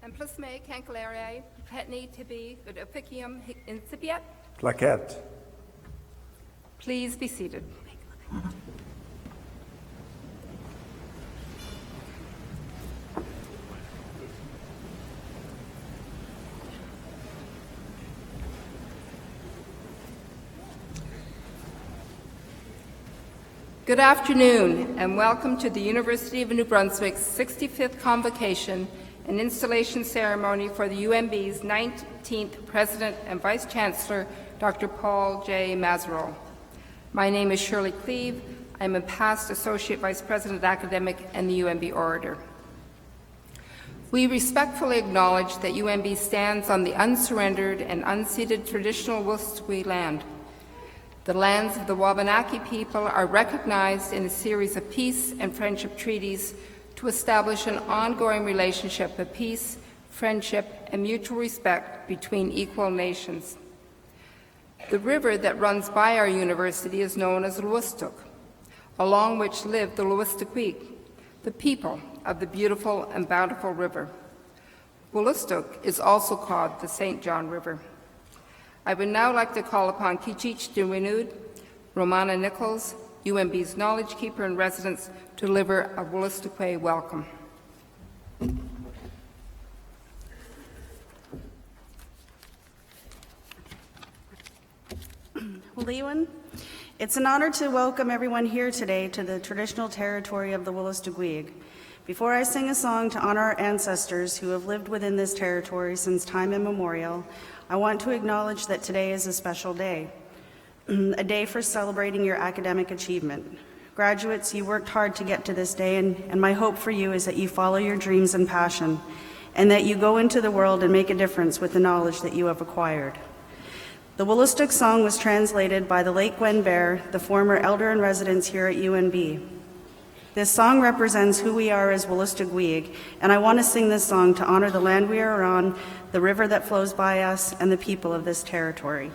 and plus me cancellare petni tibi ut officium incipiat. Plaquette. Please be seated. Good afternoon, and welcome to the University of New Brunswick's 65th Convocation and installation ceremony for the UNB's 19th President and Vice Chancellor, Dr. Paul J. Mazerow. My name is Shirley Cleave. I'm a past Associate Vice President Academic and the UNB Orator. We respectfully acknowledge that UNB stands on the unsurrendered and unceded traditional Wolastoqey land. The lands of the Wabanaki people are recognized in a series of peace and friendship treaties to establish an ongoing relationship of peace, friendship, and mutual respect between equal nations. The river that runs by our university is known as Wolastoq, along which live the Wolastoqey, the people of the beautiful and bountiful river. Wolastoq is also called the St. John River. I would now like to call upon Kichich Dinwinud, Romana Nichols, UNB's Knowledge Keeper in Residence, to deliver a Wolastoqey welcome. Waliwan, it's an honor to welcome everyone here today to the traditional territory of the Wolastoqey. Before I sing a song to honor our ancestors who have lived within this territory since time immemorial, I want to acknowledge that today is a special day, a day for celebrating your academic achievement. Graduates, you worked hard to get to this day, and my hope for you is that you follow your dreams and passion, and that you go into the world and make a difference with the knowledge that you have acquired. The Wolastoq song was translated by the late Gwen Bear, the former elder in residence here at UNB. This song represents who we are as Wolastoqey, and I want to sing this song to honor the land we are on, the river that flows by us, and the people of this territory.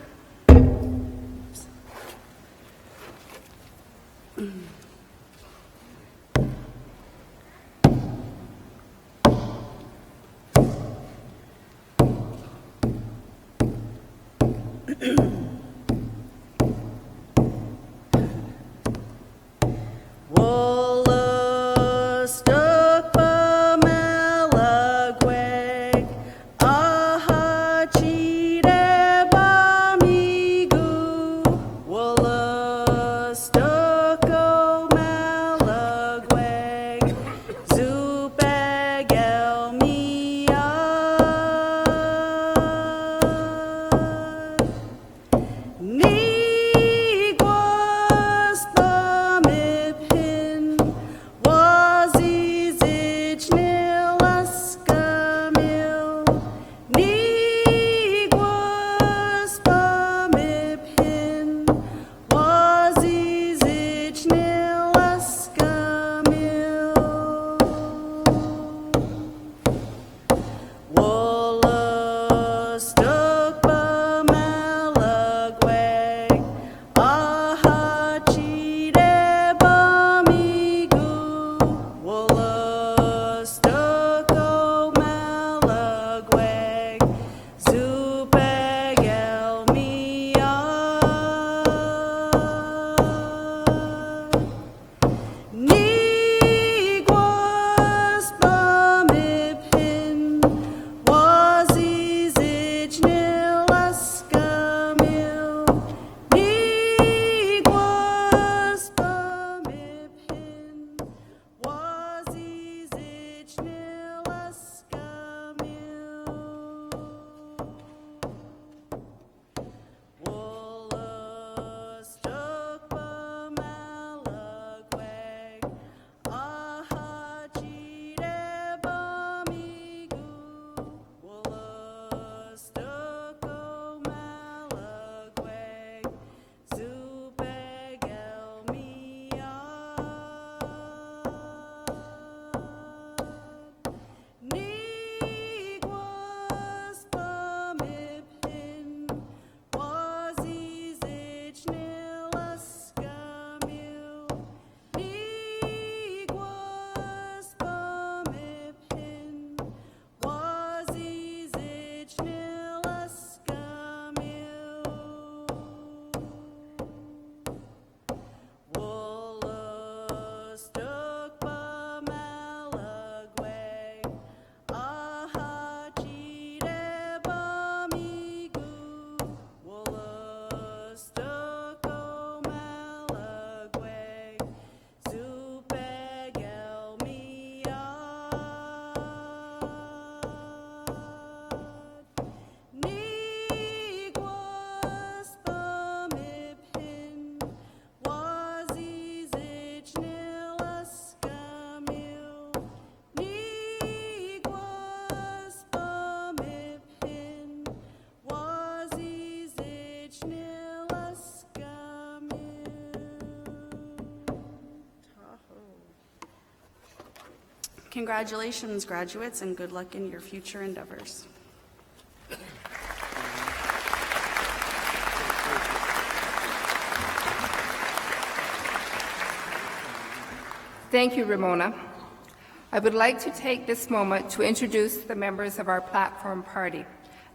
Congratulations, graduates, and good luck in your future endeavors. Thank you, Ramona. I would like to take this moment to introduce the members of our platform party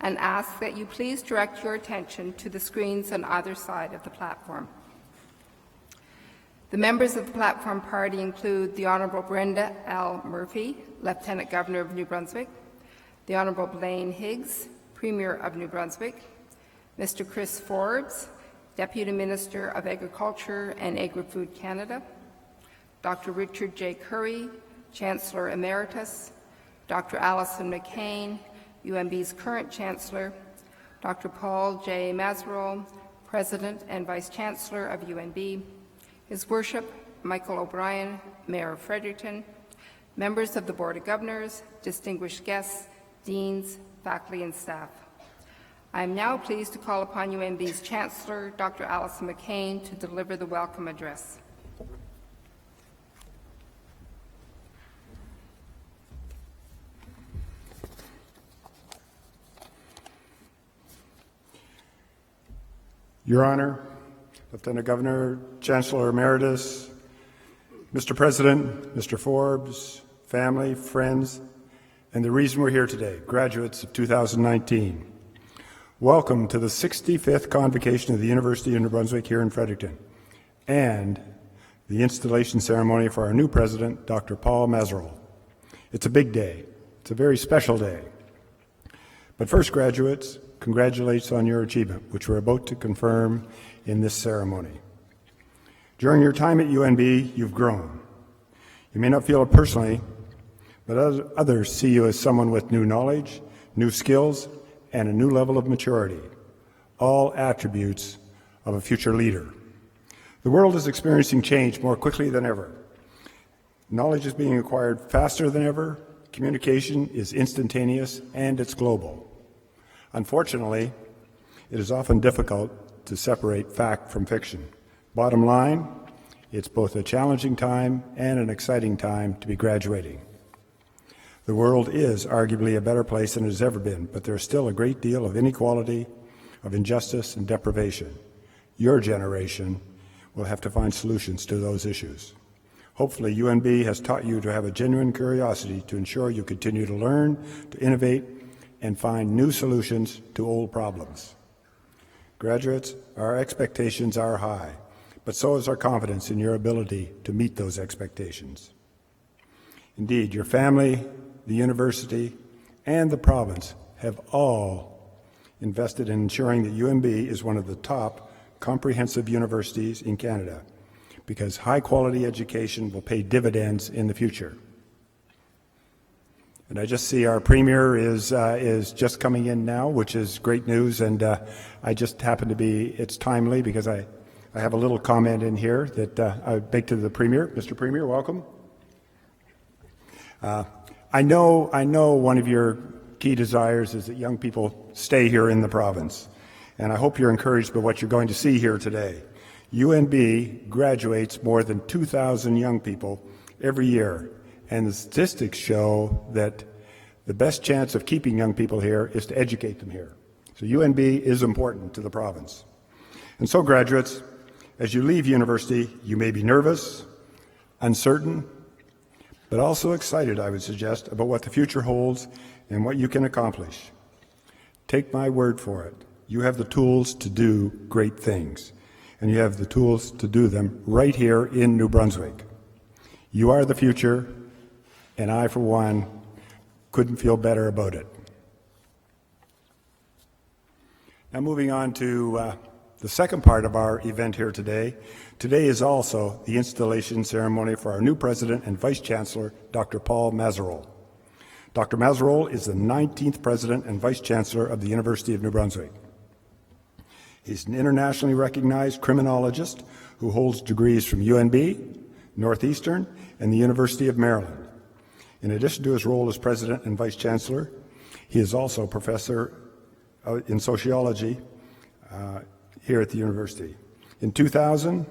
and ask that you please direct your attention to the screens on either side of the platform. The members of the platform party include the Honourable Brenda L. Murphy, Lieutenant Governor of New Brunswick, the Honourable Blaine Higgs, Premier of New Brunswick, Mr. Chris Forbes, Deputy Minister of Agriculture and Agri-Food Canada, Dr. Richard J. Curry, Chancellor Emeritus, Dr. Alison McCain, UNB's current Chancellor, Dr. Paul J. Mazerol, President and Vice Chancellor of UNB, His Worship Michael O'Brien, Mayor of Fredericton, members of the Board of Governors, distinguished guests, deans, faculty, and staff. I am now pleased to call upon UNB's Chancellor, Dr. Alison McCain, to deliver the welcome address. Your Honor, Lieutenant Governor, Chancellor Emeritus, Mr. President, Mr. Forbes, family, friends, and the reason we're here today, graduates of 2019. Welcome to the 65th Convocation of the University of New Brunswick here in Fredericton, and the installation ceremony for our new president, Dr. Paul Mazerol. It's a big day. It's a very special day. But first, graduates, congratulations on your achievement, which we're about to confirm in this ceremony. During your time at UNB, you've grown. You may not feel it personally, but others see you as someone with new knowledge, new skills, and a new level of maturity, all attributes of a future leader. The world is experiencing change more quickly than ever. Knowledge is being acquired faster than ever, communication is instantaneous, and it's global. Unfortunately, it is often difficult to separate fact from fiction. Bottom line, it's both a challenging time and an exciting time to be graduating. The world is arguably a better place than it has ever been, but there's still a great deal of inequality, of injustice, and deprivation. Your generation will have to find solutions to those issues. Hopefully, UNB has taught you to have a genuine curiosity to ensure you continue to learn, to innovate, and find new solutions to old problems. Graduates, our expectations are high, but so is our confidence in your ability to meet those expectations. Indeed, your family, the university, and the province have all invested in ensuring that UNB is one of the top comprehensive universities in Canada, because high-quality education will pay dividends in the future. And I just see our Premier is just coming in now, which is great news, and I just happen to be, it's timely because I have a little comment in here that I would make to the Premier. Mr. Premier, welcome. I know one of your key desires is that young people stay here in the province, and I hope you're encouraged by what you're going to see here today. UNB graduates more than 2,000 young people every year, and the statistics show that the best chance of keeping young people here is to educate them here. So UNB is important to the province. And so, graduates, as you leave university, you may be nervous, uncertain, but also excited, I would suggest, about what the future holds and what you can accomplish. Take my word for it. You have the tools to do great things, and you have the tools to do them right here in New Brunswick. You are the future, and I, for one, couldn't feel better about it. Now, moving on to the second part of our event here today. Today is also the installation ceremony for our new President and Vice Chancellor, Dr. Paul Mazerol. Dr. Mazerol is the 19th President and Vice Chancellor of the University of New Brunswick. He's an internationally recognized criminologist who holds degrees from UNB, Northeastern, and the University of Maryland. In addition to his role as President and Vice Chancellor, he is also a professor in sociology here at the university. In 2000,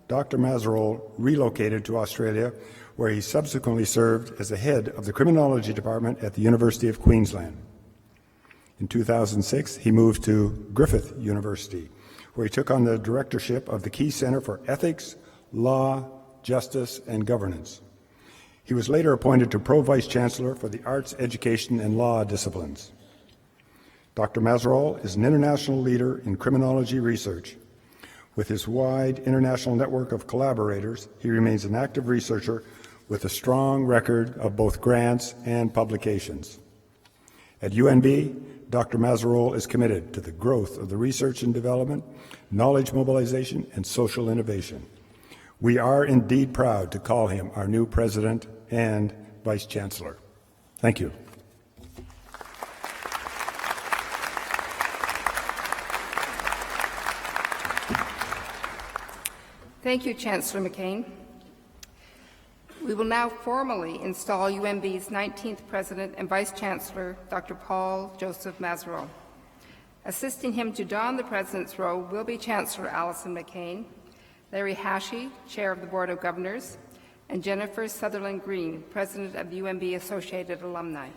Dr. Mazerol relocated to Australia, where he subsequently served as the head of the criminology department at the University of Queensland. In 2006, he moved to Griffith University, where he took on the directorship of the Key Center for Ethics, Law, Justice, and Governance. He was later appointed to Pro-Vice Chancellor for the Arts, Education, and Law disciplines. Dr. Mazerol is an international leader in criminology research. With his wide international network of collaborators, he remains an active researcher with a strong record of both grants and publications. At UNB, Dr. Mazerol is committed to the growth of the research and development, knowledge mobilization, and social innovation. We are indeed proud to call him our new President and Vice Chancellor. Thank you. Thank you, Chancellor McCain. We will now formally install UNB's 19th President and Vice Chancellor, Dr. Paul Joseph Mazerol. Assisting him to don the President's robe will be Chancellor Alison McCain, Larry Hachey, Chair of the Board of Governors, and Jennifer Sutherland Green, President of the UNB Associated Alumni.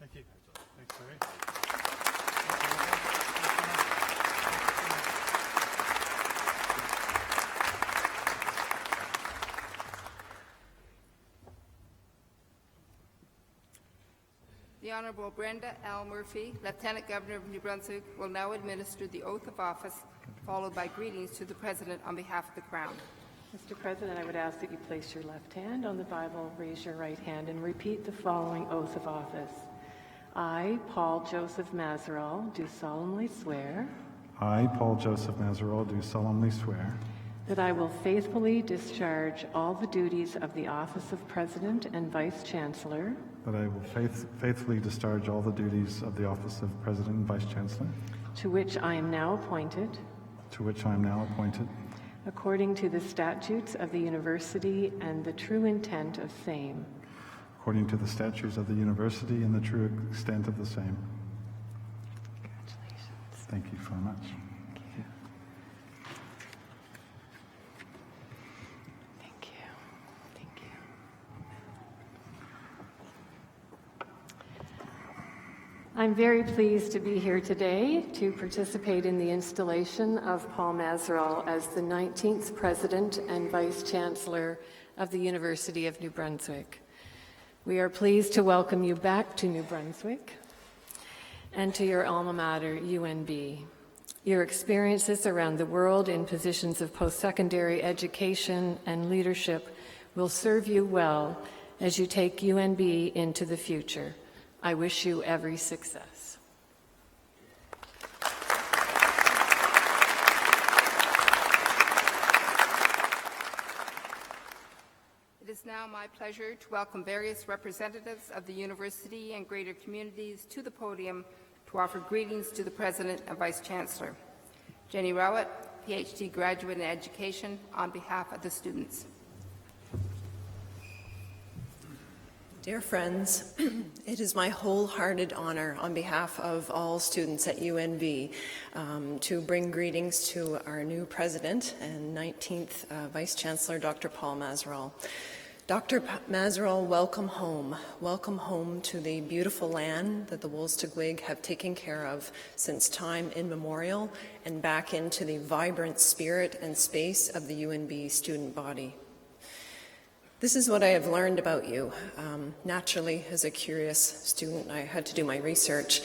Thank you. Thanks, Larry. The Honourable Brenda L. Murphy, Lieutenant Governor of New Brunswick, will now administer the oath of office, followed by greetings to the President on behalf of the Crown. Mr. President, I would ask that you place your left hand on the Bible, raise your right hand, and repeat the following oath of office. I, Paul Joseph Mazerol, do solemnly swear I, Paul Joseph Mazerol, do solemnly swear that I will faithfully discharge all the duties of the office of President and Vice Chancellor that I will faithfully discharge all the duties of the office of President and Vice Chancellor, to which I am now appointed, according to the statutes of the University and the true intent of same. according to the statutes of the University and the true extent of the same. Congratulations. Thank you very much. Thank you. Thank you. I'm very pleased to be here today to participate in the installation of Paul Mazerol as the 19th President and Vice Chancellor of the University of New Brunswick. We are pleased to welcome you back to New Brunswick and to your alma mater, UNB. Your experiences around the world in positions of post-secondary education and leadership will serve you well as you take UNB into the future. I wish you every success. It is now my pleasure to welcome various representatives of the university and greater communities to the podium to offer greetings to the President and Vice Chancellor. Jenny Rowett, PhD graduate in education, on behalf of the students. Dear friends, it is my wholehearted honor on behalf of all students at UNB to bring greetings to our new President and 19th Vice Chancellor, Dr. Paul Mazerol. Dr. Mazerol, welcome home. Welcome home to the beautiful land that the Wolastoqiyik have taken care of since time immemorial, and back into the vibrant spirit and space of the UNB student body. This is what I have learned about you. Naturally, as a curious student, I had to do my research.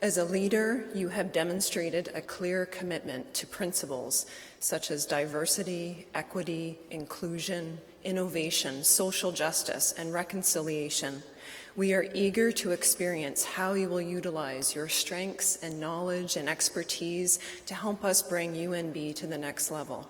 As a leader, you have demonstrated a clear commitment to principles such as diversity, equity, inclusion, innovation, social justice, and reconciliation. We are eager to experience how you will utilize your strengths and knowledge and expertise to help us bring UNB to the next level.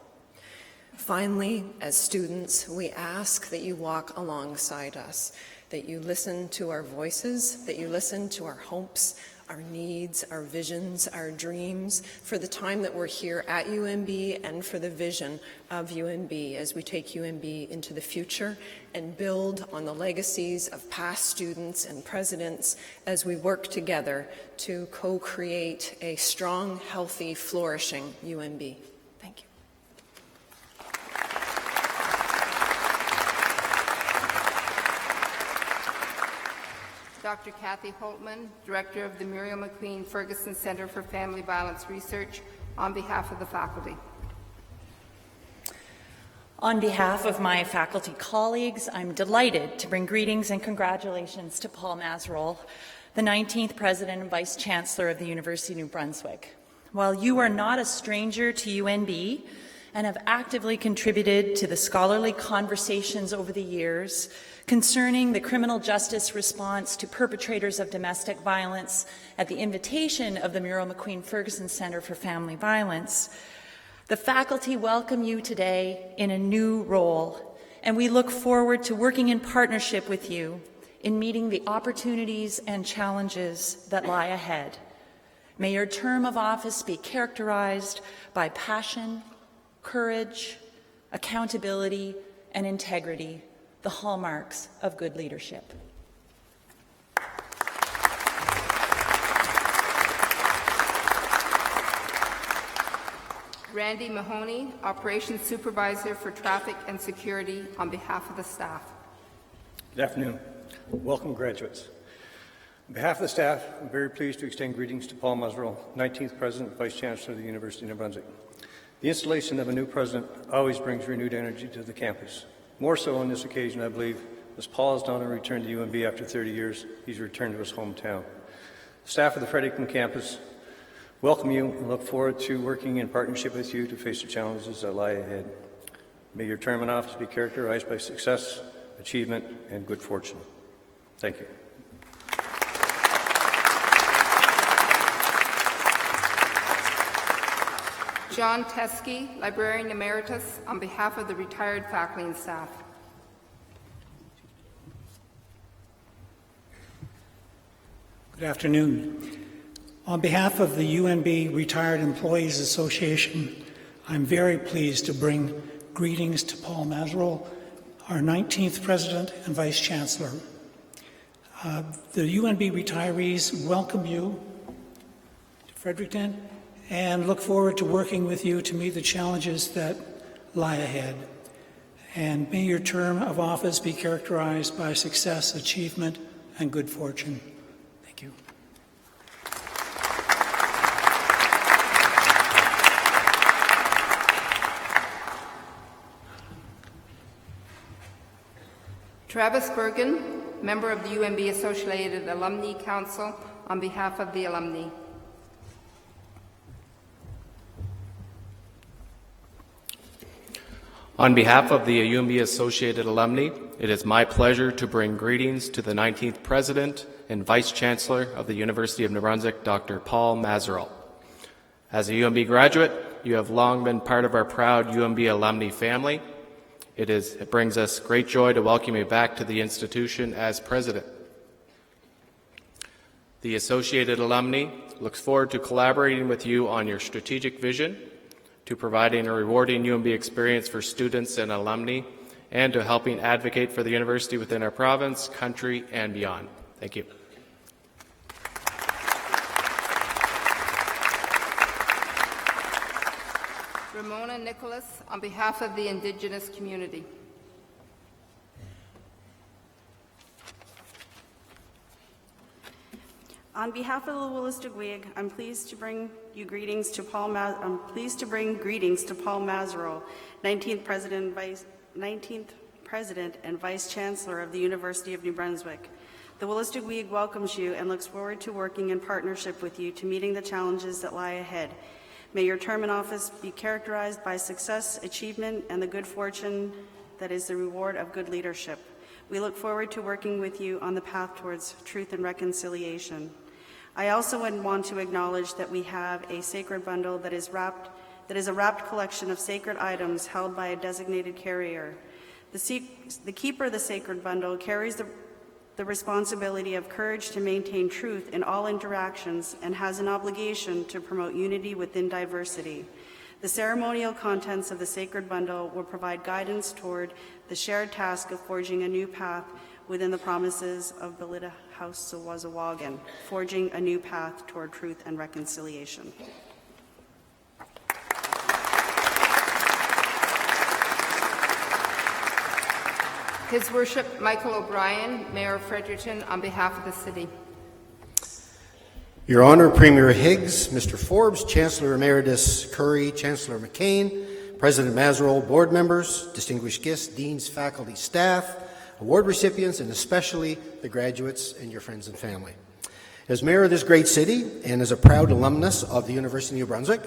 Finally, as students, we ask that you walk alongside us, that you listen to our voices, that you listen to our hopes, our needs, our visions, our dreams, for the time that we're here at UNB and for the vision of UNB as we take UNB into the future and build on the legacies of past students and presidents as we work together to co-create a strong, healthy, flourishing UNB. Thank you. Dr. Kathy Holtman, Director of the Muriel McQueen Ferguson Center for Family Violence Research, on behalf of the faculty. On behalf of my faculty colleagues, I'm delighted to bring greetings and congratulations to Paul Mazerolle, the 19th President and Vice Chancellor of the University of New Brunswick. While you are not a stranger to UNB and have actively contributed to the scholarly conversations over the years concerning the criminal justice response to perpetrators of domestic violence at the invitation of the Muriel McQueen Ferguson Center for Family Violence, the faculty welcome you today in a new role, and we look forward to working in partnership with you in meeting the opportunities and challenges that lie ahead. May your term of office be characterized by passion, courage, accountability, and integrity, the hallmarks of good leadership. Randy Mahoney, Operations Supervisor for Traffic and Security, on behalf of the staff. Good afternoon. Welcome, graduates. On behalf of the staff, I'm very pleased to extend greetings to Paul Mazerolle, 19th President and Vice Chancellor of the University of New Brunswick. The installation of a new president always brings renewed energy to the campus. More so on this occasion, I believe, as Paul has done and returned to UNB after 30 years, he's returned to his hometown. The staff of the Fredericton campus welcome you and look forward to working in partnership with you to face the challenges that lie ahead. May your term in office be characterized by success, achievement, and good fortune. Thank you. John Teskey, Librarian Emeritus, on behalf of the retired faculty and staff. Good afternoon. On behalf of the UNB Retired Employees Association, I'm very pleased to bring greetings to Paul Mazerolle, our 19th President and Vice Chancellor. The UNB retirees welcome you to Fredericton and look forward to working with you to meet the challenges that lie ahead. And may your term of office be characterized by success, achievement, and good fortune. Thank you. Travis Bergen, member of the UNB Associated Alumni Council, on behalf of the alumni. On behalf of the UNB Associated Alumni, it is my pleasure to bring greetings to the 19th President and Vice Chancellor of the University of New Brunswick, Dr. Paul Mazerolle. As a UNB graduate, you have long been part of our proud UNB alumni family. It brings us great joy to welcome you back to the institution as President. The Associated Alumni looks forward to collaborating with you on your strategic vision, to providing a rewarding UNB experience for students and alumni, and to helping advocate for the university within our province, country, and beyond. Thank you. Ramona Nicholas, on behalf of the Indigenous community. On behalf of the Wolastoqiyik, I'm pleased to bring greetings to Paul Mazerolle, 19th President and Vice Chancellor of the University of New Brunswick. The Wolastoqiyik welcomes you and looks forward to working in partnership with you to meeting the challenges that lie ahead. May your term in office be characterized by success, achievement, and the good fortune that is the reward of good leadership. We look forward to working with you on the path towards truth and reconciliation. I also would want to acknowledge that we have a sacred bundle that is a wrapped collection of sacred items held by a designated carrier. The keeper of the sacred bundle carries the responsibility of courage to maintain truth in all interactions and has an obligation to promote unity within diversity. The ceremonial contents of the sacred bundle will provide guidance toward the shared task of forging a new path within the promises of Belida House Sawazawagan, forging a new path toward truth and reconciliation. His Worship Michael O'Brien, Mayor of Fredericton, on behalf of the City. Your Honour, Premier Higgs, Mr. Forbes, Chancellor Emeritus Curry, Chancellor McCain, President Mazerol, board members, distinguished guests, deans, faculty, staff, award recipients, and especially the graduates and your friends and family. As Mayor of this great city and as a proud alumnus of the University of New Brunswick,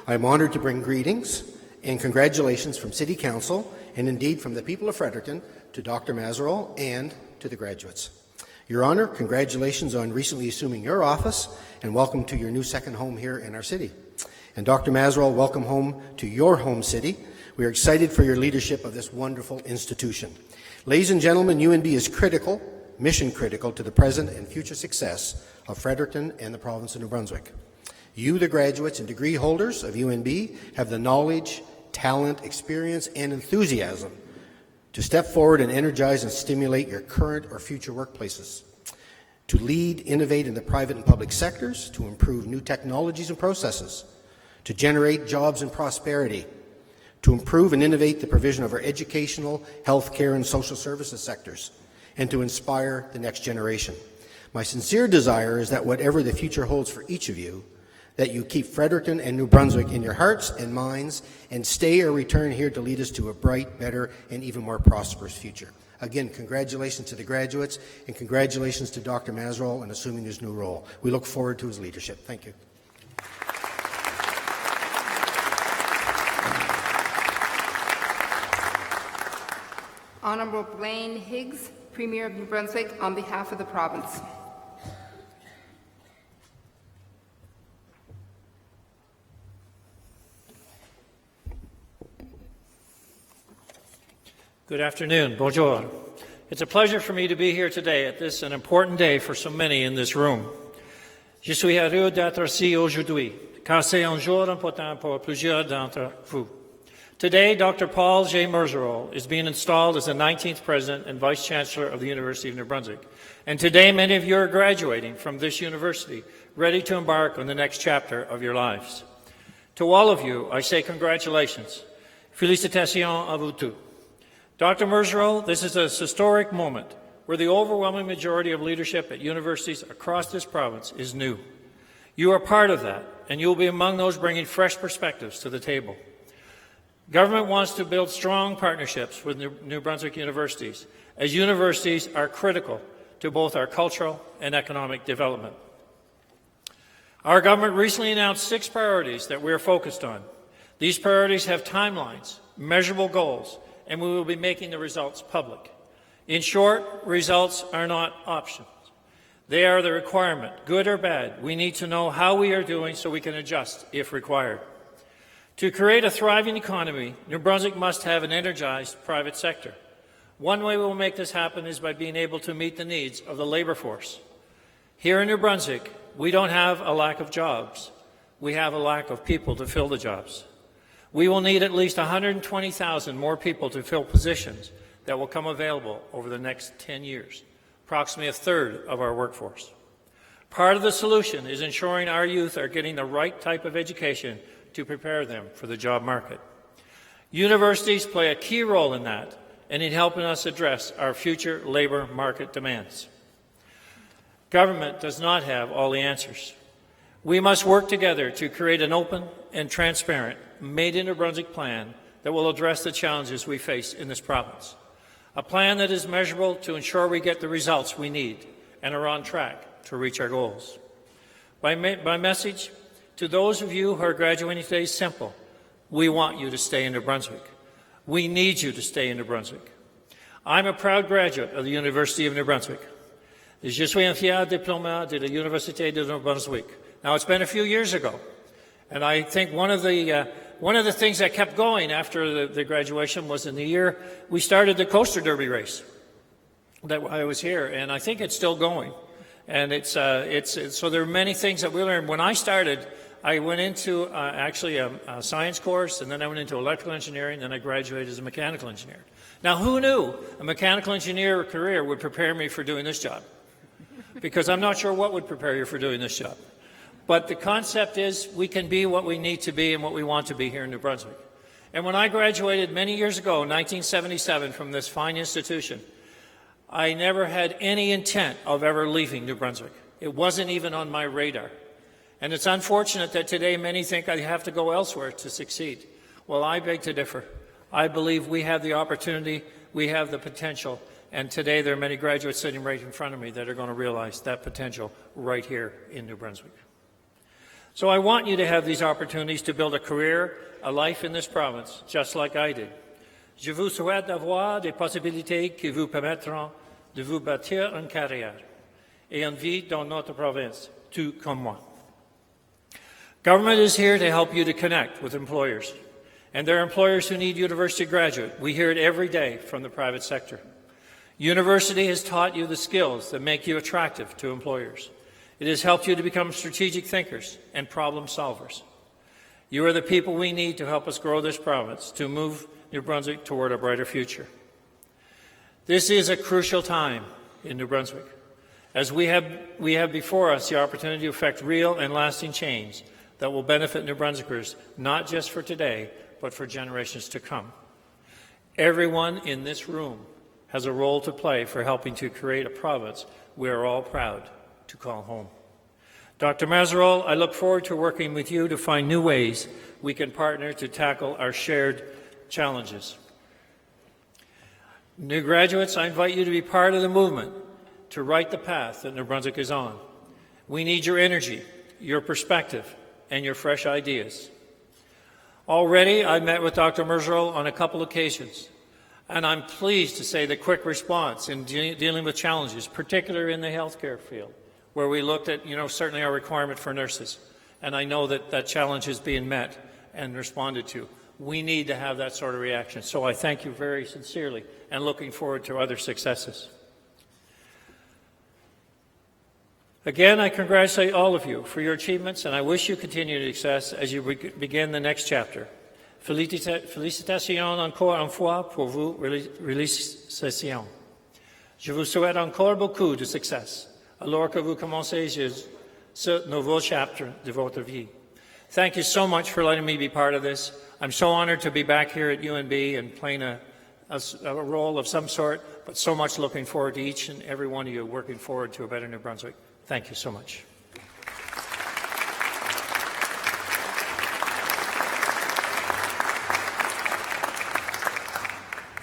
I am honoured to bring greetings and congratulations from City Council and indeed from the people of Fredericton to Dr. Mazerol and to the graduates. Your Honour, congratulations on recently assuming your office and welcome to your new second home here in our city. And Dr. Mazerol, welcome home to your home city. We are excited for your leadership of this wonderful institution. Ladies and gentlemen, UNB is critical, mission critical to the present and future success of Fredericton and the province of New Brunswick. You, the graduates and degree holders of UNB, have the knowledge, talent, experience, and enthusiasm to step forward and energize and stimulate your current or future workplaces, to lead, innovate in the private and public sectors, to improve new technologies and processes, to generate jobs and prosperity, to improve and innovate the provision of our educational, healthcare, and social services sectors, and to inspire the next generation. My sincere desire is that whatever the future holds for each of you, that you keep Fredericton and New Brunswick in your hearts and minds and stay or return here to lead us to a bright, better, and even more prosperous future. Again, congratulations to the graduates and congratulations to Dr. Mazerol in assuming his new role. We look forward to his leadership. Thank you. Honourable Blaine Higgs, Premier of New Brunswick, on behalf of the province. Good afternoon. Bonjour. It's a pleasure for me to be here today at this an important day for so many in this room. Je suis heureux d'être ici aujourd'hui, car c'est un jour important pour plusieurs d'entre vous. Today, Dr. Paul J. Mazerol is being installed as the 19th President and Vice Chancellor of the University of New Brunswick. And today, many of you are graduating from this university, ready to embark on the next chapter of your lives. To all of you, I say congratulations. Félicitations à vous tous. Dr. Mazerol, this is a historic moment where the overwhelming majority of leadership at universities across this province is new. You are part of that, and you will be among those bringing fresh perspectives to the table. Government wants to build strong partnerships with New Brunswick universities, as universities are critical to both our cultural and economic development. Our government recently announced 6 priorities that we are focused on. These priorities have timelines, measurable goals, and we will be making the results public. In short, results are not options. They are the requirement, good or bad. We need to know how we are doing so we can adjust if required. To create a thriving economy, New Brunswick must have an energized private sector. One way we will make this happen is by being able to meet the needs of the labor force. Here in New Brunswick, we don't have a lack of jobs. We have a lack of people to fill the jobs. We will need at least 120,000 more people to fill positions that will come available over the next 10 years, approximately a third of our workforce. Part of the solution is ensuring our youth are getting the right type of education to prepare them for the job market. Universities play a key role in that and in helping us address our future labor market demands. Government does not have all the answers. We must work together to create an open and transparent, made in New Brunswick plan that will address the challenges we face in this province. A plan that is measurable to ensure we get the results we need and are on track to reach our goals. My message to those of you who are graduating today is simple. We want you to stay in New Brunswick. We need you to stay in New Brunswick. I'm a proud graduate of the University of New Brunswick. Je suis un fier diplômé de l'Université de New Brunswick. Now, it's been a few years ago, and I think one of the things that kept going after the graduation was in the year we started the Coaster Derby race. That I was here, and I think it's still going. And so there are many things that we learned. When I started, I went into actually a science course, and then I went into electrical engineering, and then I graduated as a mechanical engineer. Now, who knew a mechanical engineer career would prepare me for doing this job? Because I'm not sure what would prepare you for doing this job. But the concept is we can be what we need to be and what we want to be here in New Brunswick. And when I graduated many years ago, in 1977, from this fine institution, I never had any intent of ever leaving New Brunswick. It wasn't even on my radar. And it's unfortunate that today many think I have to go elsewhere to succeed. Well, I beg to differ. I believe we have the opportunity, we have the potential, and today there are many graduates sitting right in front of me that are going to realize that potential right here in New Brunswick. So I want you to have these opportunities to build a career, a life in this province, just like I did. Je vous souhaite d'avoir des possibilités qui vous permettront de vous bâtir une carrière et une vie dans notre province, tout comme moi. Government is here to help you to connect with employers. And there are employers who need university graduate. We hear it every day from the private sector. University has taught you the skills that make you attractive to employers. It has helped you to become strategic thinkers and problem solvers. You are the people we need to help us grow this province, to move New Brunswick toward a brighter future. This is a crucial time in New Brunswick, as we have before us the opportunity to effect real and lasting change that will benefit New Brunswickers, not just for today, but for generations to come. Everyone in this room has a role to play for helping to create a province we are all proud to call home. Dr. Mazerol, I look forward to working with you to find new ways we can partner to tackle our shared challenges. New graduates, I invite you to be part of the movement to right the path that New Brunswick is on. We need your energy, your perspective, and your fresh ideas. Already, I met with Dr. Mazerol on a couple occasions, and I'm pleased to say the quick response in dealing with challenges, particularly in the healthcare field, where we looked at, certainly our requirement for nurses. And I know that that challenge is being met and responded to. We need to have that sort of reaction. So I thank you very sincerely and looking forward to other successes. Again, I congratulate all of you for your achievements, and I wish you continued success as you begin the next chapter. Félicitations encore une fois pour vos réalisations. Je vous souhaite encore beaucoup de succès alors que vous commencez ce nouveau chapter de votre vie. Thank you so much for letting me be part of this. I'm so honored to be back here at UNB and playing a role of some sort, but so much looking forward to each and every one of you working forward to a better New Brunswick. Thank you so much.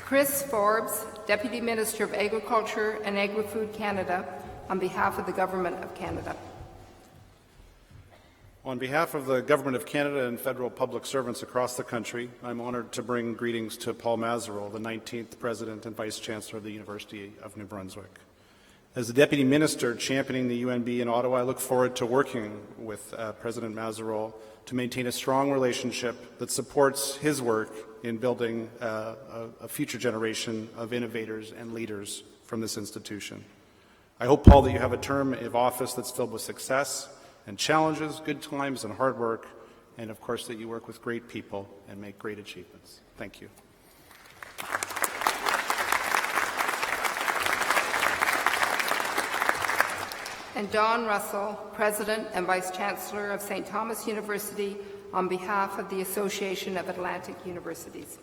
Chris Forbes, Deputy Minister of Agriculture and Agri-Food Canada, on behalf of the Government of Canada. On behalf of the Government of Canada and federal public servants across the country, I'm honored to bring greetings to Paul Mazerol, the 19th President and Vice Chancellor of the University of New Brunswick. As the Deputy Minister championing the UNB in Ottawa, I look forward to working with President Mazerol to maintain a strong relationship that supports his work in building a future generation of innovators and leaders from this institution. I hope, Paul, that you have a term of office that's filled with success and challenges, good times and hard work, and of course that you work with great people and make great achievements. Thank you. And Don Russell, President and Vice Chancellor of St. Thomas University, on behalf of the Association of Atlantic Universities.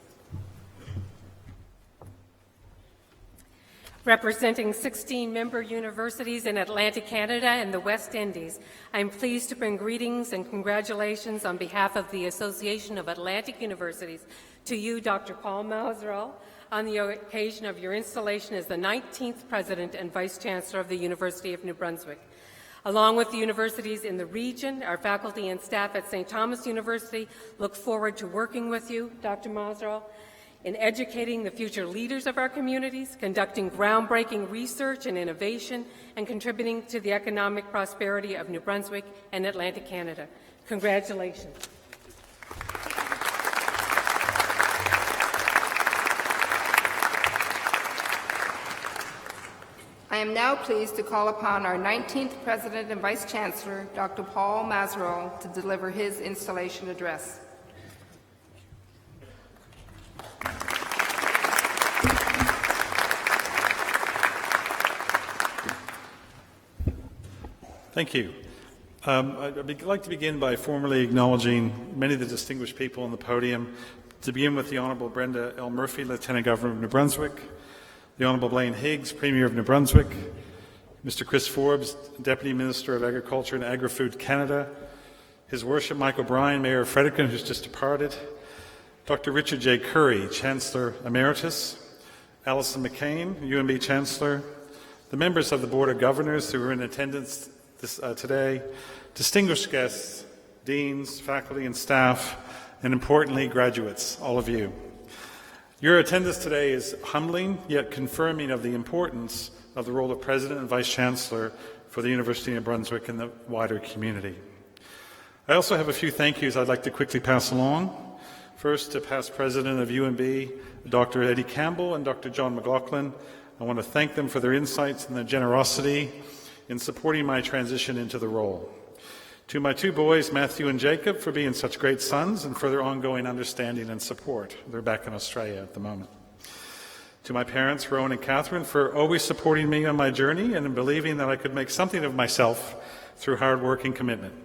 Representing 16 member universities in Atlantic Canada and the West Indies, I'm pleased to bring greetings and congratulations on behalf of the Association of Atlantic Universities to you, Dr. Paul Mazerol, on the occasion of your installation as the 19th President and Vice Chancellor of the University of New Brunswick. Along with the universities in the region, our faculty and staff at St. Thomas University look forward to working with you, Dr. Maserol, in educating the future leaders of our communities, conducting groundbreaking research and innovation, and contributing to the economic prosperity of New Brunswick and Atlantic Canada. Congratulations. I am now pleased to call upon our 19th President and Vice Chancellor, Dr. Paul Maserol, to deliver his installation address. Thank you. I'd like to begin by formally acknowledging many of the distinguished people on the podium, to begin with the Honourable Brenda L. Murphy, Lieutenant Governor of New Brunswick, the Honourable Blaine Higgs, Premier of New Brunswick, Mr. Chris Forbes, Deputy Minister of Agriculture and Agri-Food Canada, His Worship Michael Bryan, Mayor of Fredericton, who's just departed, Dr. Richard J. Curry, Chancellor Emeritus, Alison McCain, UNB Chancellor, the members of the Board of Governors who are in attendance today, distinguished guests, deans, faculty and staff, and importantly, graduates, all of you. Your attendance today is humbling, yet confirming of the importance of the role of President and Vice Chancellor for the University of New Brunswick and the wider community. I also have a few thank yous I'd like to quickly pass along. First, to past President of UNB, Dr. Eddie Campbell and Dr. John McLaughlin. I want to thank them for their insights and their generosity in supporting my transition into the role. To my two boys, Matthew and Jacob, for being such great sons and for their ongoing understanding and support. They're back in Australia at the moment. To my parents, Rowan and Catherine, for always supporting me on my journey and in believing that I could make something of myself through hard work and commitment.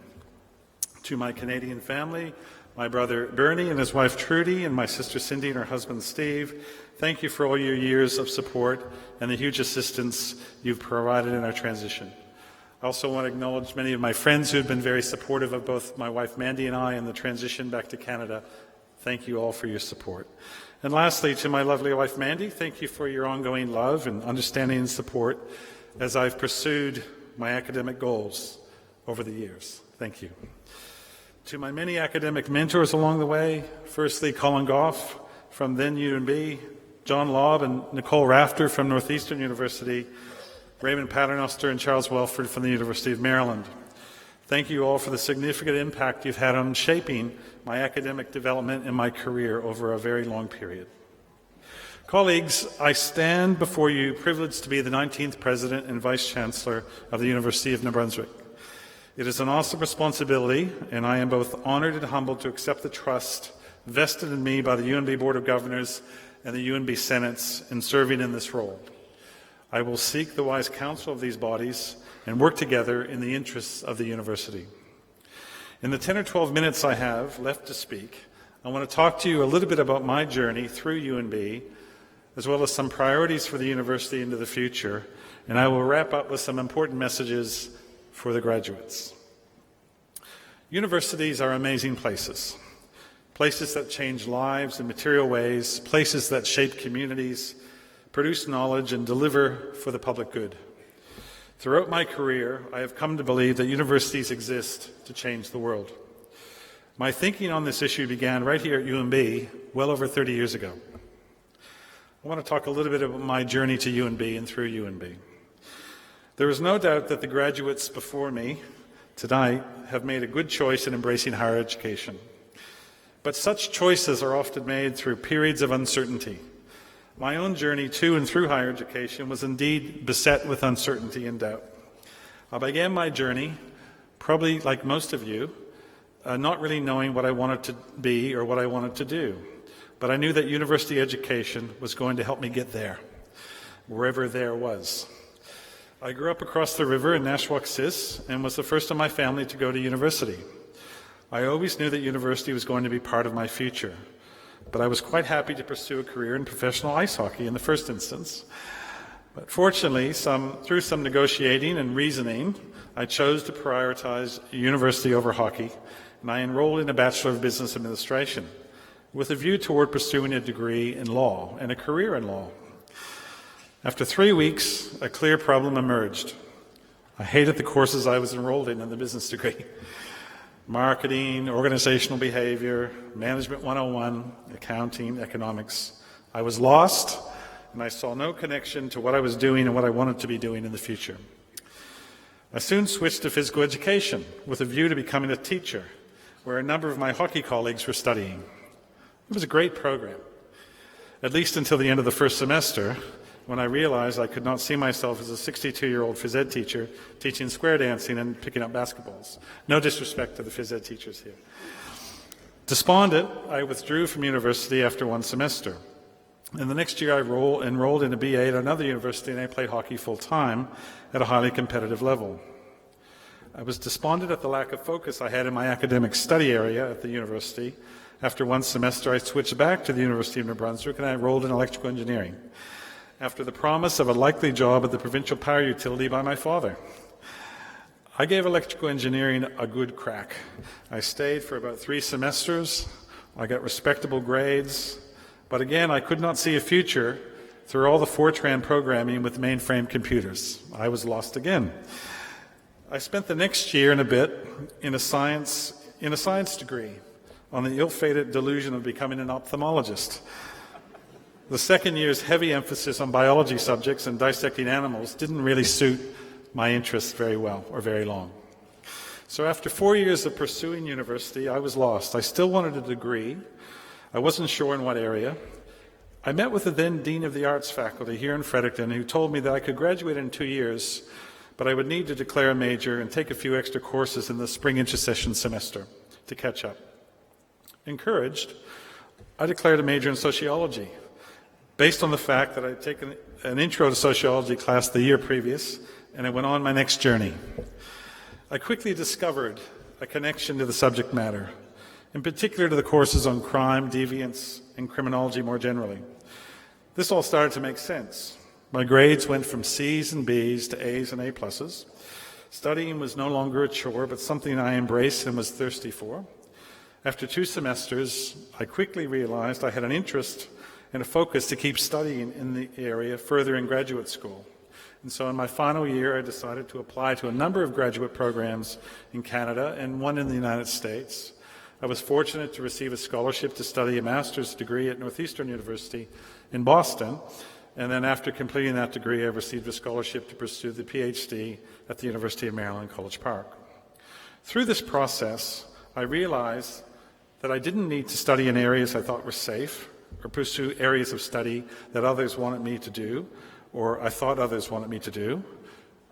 To my Canadian family, my brother Bernie and his wife Trudy, and my sister Cindy and her husband Steve, thank you for all your years of support and the huge assistance you've provided in our transition. I also want to acknowledge many of my friends who have been very supportive of both my wife Mandy and I in the transition back to Canada. Thank you all for your support. And lastly, to my lovely wife Mandy, thank you for your ongoing love and understanding and support as I've pursued my academic goals over the years. Thank you. To my many academic mentors along the way, firstly Colin Goff from then UNB, John Lobb and Nicole Rafter from Northeastern University, Raymond Paternoster and Charles Welford from the University of Maryland. Thank you all for the significant impact you've had on shaping my academic development and my career over a very long period. Colleagues, I stand before you privileged to be the 19th President and Vice Chancellor of the University of New Brunswick. It is an awesome responsibility, and I am both honored and humbled to accept the trust vested in me by the UNB Board of Governors and the UNB Senates in serving in this role. I will seek the wise counsel of these bodies and work together in the interests of the university. In the 10 or 12 minutes I have left to speak, I want to talk to you a little bit about my journey through UNB, as well as some priorities for the university into the future, and I will wrap up with some important messages for the graduates. Universities are amazing places, places that change lives in material ways, places that shape communities, produce knowledge, and deliver for the public good. Throughout my career, I have come to believe that universities exist to change the world. My thinking on this issue began right here at UNB well over 30 years ago. I want to talk a little bit about my journey to UNB and through UNB. There is no doubt that the graduates before me tonight have made a good choice in embracing higher education. But such choices are often made through periods of uncertainty. My own journey to and through higher education was indeed beset with uncertainty and doubt. I began my journey, probably like most of you, not really knowing what I wanted to be or what I wanted to do. But I knew that university education was going to help me get there, wherever there was. I grew up across the river in Nashwaaksis and was the first in my family to go to university. I always knew that university was going to be part of my future, but I was quite happy to pursue a career in professional ice hockey in the first instance. But fortunately, through some negotiating and reasoning, I chose to prioritize university over hockey, and I enrolled in a Bachelor of Business Administration. with a view toward pursuing a degree in law and a career in law. After 3 weeks, a clear problem emerged. I hated the courses I was enrolled in the business degree. Marketing, organizational behavior, management 101, accounting, economics. I was lost, and I saw no connection to what I was doing and what I wanted to be doing in the future. I soon switched to physical education with a view to becoming a teacher, where a number of my hockey colleagues were studying. It was a great program, at least until the end of the first semester, when I realized I could not see myself as a 62-year-old phys ed teacher teaching square dancing and picking up basketballs. No disrespect to the phys ed teachers here. Despondent, I withdrew from university after 1 semester. And the next year I enrolled in a BA at another university, and I played hockey full-time at a highly competitive level. I was despondent at the lack of focus I had in my academic study area at the university. After 1 semester, I switched back to the University of New Brunswick, and I enrolled in electrical engineering, after the promise of a likely job at the provincial power utility by my father. I gave electrical engineering a good crack. I stayed for about 3 semesters. I got respectable grades. But again, I could not see a future through all the Fortran programming with mainframe computers. I was lost again. I spent the next year and a bit in a science degree on the ill-fated delusion of becoming an ophthalmologist. The second year's heavy emphasis on biology subjects and dissecting animals didn't really suit my interests very well or very long. So after 4 years of pursuing university, I was lost. I still wanted a degree. I wasn't sure in what area. I met with the then Dean of the Arts faculty here in Fredericton, who told me that I could graduate in 2 years, but I would need to declare a major and take a few extra courses in the spring intersession semester to catch up. Encouraged, I declared a major in sociology, based on the fact that I had taken an intro to sociology class the year previous, and I went on my next journey. I quickly discovered a connection to the subject matter, in particular to the courses on crime, deviance, and criminology more generally. This all started to make sense. My grades went from C's and B's to A's and A pluses. Studying was no longer a chore, but something I embraced and was thirsty for. After 2 semesters, I quickly realized I had an interest and a focus to keep studying in the area further in graduate school. And so in my final year, I decided to apply to a number of graduate programs in Canada and one in the United States. I was fortunate to receive a scholarship to study a master's degree at Northeastern University in Boston. And then after completing that degree, I received a scholarship to pursue the PhD at the University of Maryland, College Park. Through this process, I realized that I didn't need to study in areas I thought were safe or pursue areas of study that others wanted me to do or I thought others wanted me to do.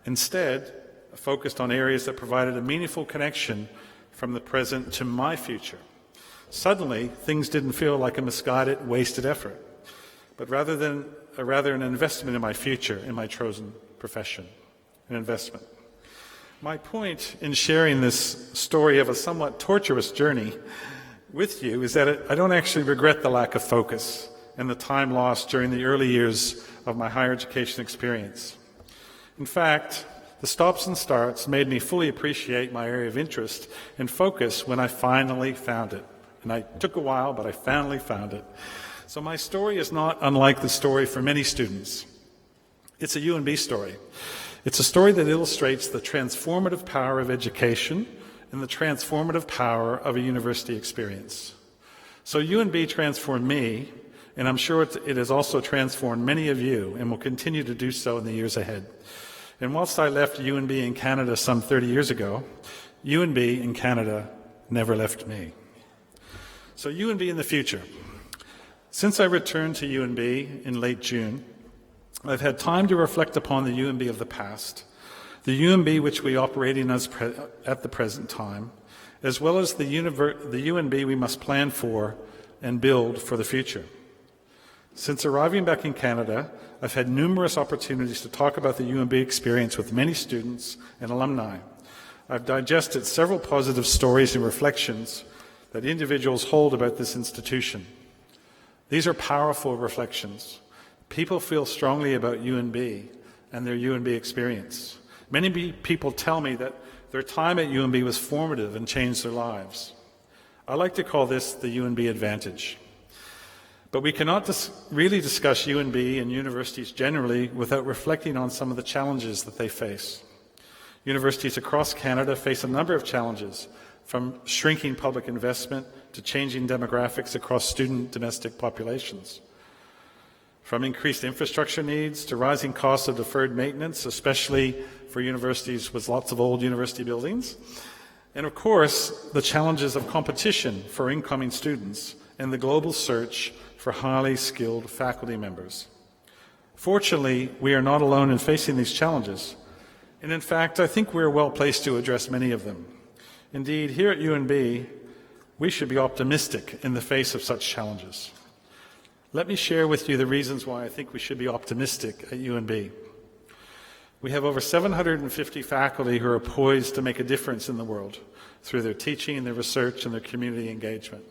Instead, I focused on areas that provided a meaningful connection from the present to my future. Suddenly, things didn't feel like a misguided, wasted effort, but rather an investment in my future, in my chosen profession, an investment. My point in sharing this story of a somewhat tortuous journey with you is that I don't actually regret the lack of focus and the time lost during the early years of my higher education experience. In fact, the stops and starts made me fully appreciate my area of interest and focus when I finally found it. And I took a while, but I finally found it. So my story is not unlike the story for many students. It's a UNB story. It's a story that illustrates the transformative power of education and the transformative power of a university experience. So UNB transformed me, and I'm sure it has also transformed many of you and will continue to do so in the years ahead. And whilst I left UNB in Canada some 30 years ago, UNB in Canada never left me. So UNB in the future. Since I returned to UNB in late June, I've had time to reflect upon the UNB of the past, the UNB which we operate in at the present time, as well as the UNB we must plan for and build for the future. Since arriving back in Canada, I've had numerous opportunities to talk about the UNB experience with many students and alumni. I've digested several positive stories and reflections that individuals hold about this institution. These are powerful reflections. People feel strongly about UNB and their UNB experience. Many people tell me that their time at UNB was formative and changed their lives. I like to call this the UNB advantage. But we cannot really discuss UNB and universities generally without reflecting on some of the challenges that they face. Universities across Canada face a number of challenges, from shrinking public investment to changing demographics across student domestic populations, from increased infrastructure needs to rising costs of deferred maintenance, especially for universities with lots of old university buildings, and of course, the challenges of competition for incoming students and the global search for highly skilled faculty members. Fortunately, we are not alone in facing these challenges, and in fact, I think we are well placed to address many of them. Indeed, here at UNB, we should be optimistic in the face of such challenges. Let me share with you the reasons why I think we should be optimistic at UNB. We have over 750 faculty who are poised to make a difference in the world through their teaching, their research, and their community engagement.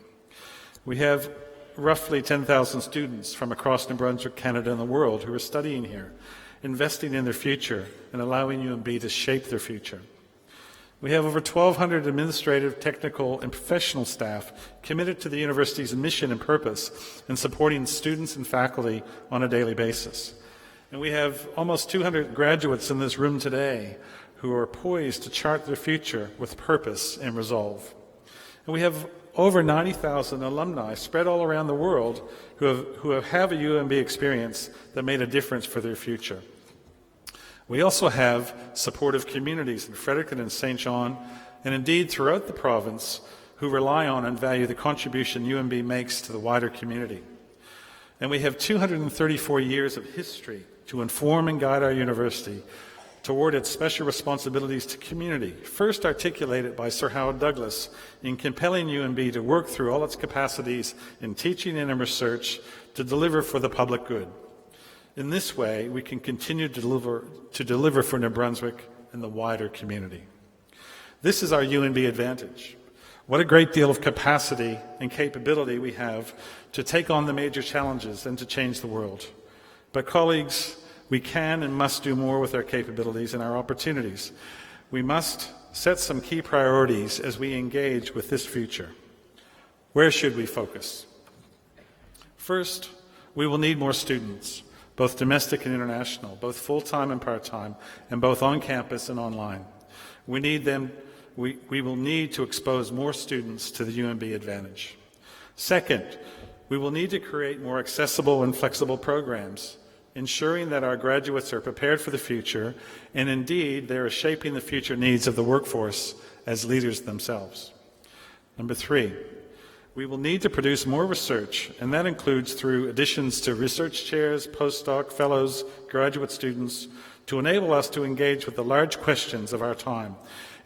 We have roughly 10,000 students from across New Brunswick, Canada, and the world who are studying here, investing in their future and allowing UNB to shape their future. We have over 1,200 administrative, technical, and professional staff committed to the university's mission and purpose in supporting students and faculty on a daily basis. And we have almost 200 graduates in this room today who are poised to chart their future with purpose and resolve. And we have over 90,000 alumni spread all around the world who have a UNB experience that made a difference for their future. We also have supportive communities in Fredericton and St. John, and indeed throughout the province, who rely on and value the contribution UNB makes to the wider community. And we have 234 years of history to inform and guide our university toward its special responsibilities to community, first articulated by Sir Howard Douglas in compelling UNB to work through all its capacities in teaching and in research to deliver for the public good. In this way, we can continue to deliver for New Brunswick and the wider community. This is our UNB advantage. What a great deal of capacity and capability we have to take on the major challenges and to change the world. But colleagues, we can and must do more with our capabilities and our opportunities. We must set some key priorities as we engage with this future. Where should we focus? First, we will need more students, both domestic and international, both full-time and part-time, and both on campus and online. We will need to expose more students to the UNB advantage. Second, we will need to create more accessible and flexible programs, ensuring that our graduates are prepared for the future, and indeed they are shaping the future needs of the workforce as leaders themselves. Number three, we will need to produce more research, and that includes through additions to research chairs, postdoc, fellows, graduate students, to enable us to engage with the large questions of our time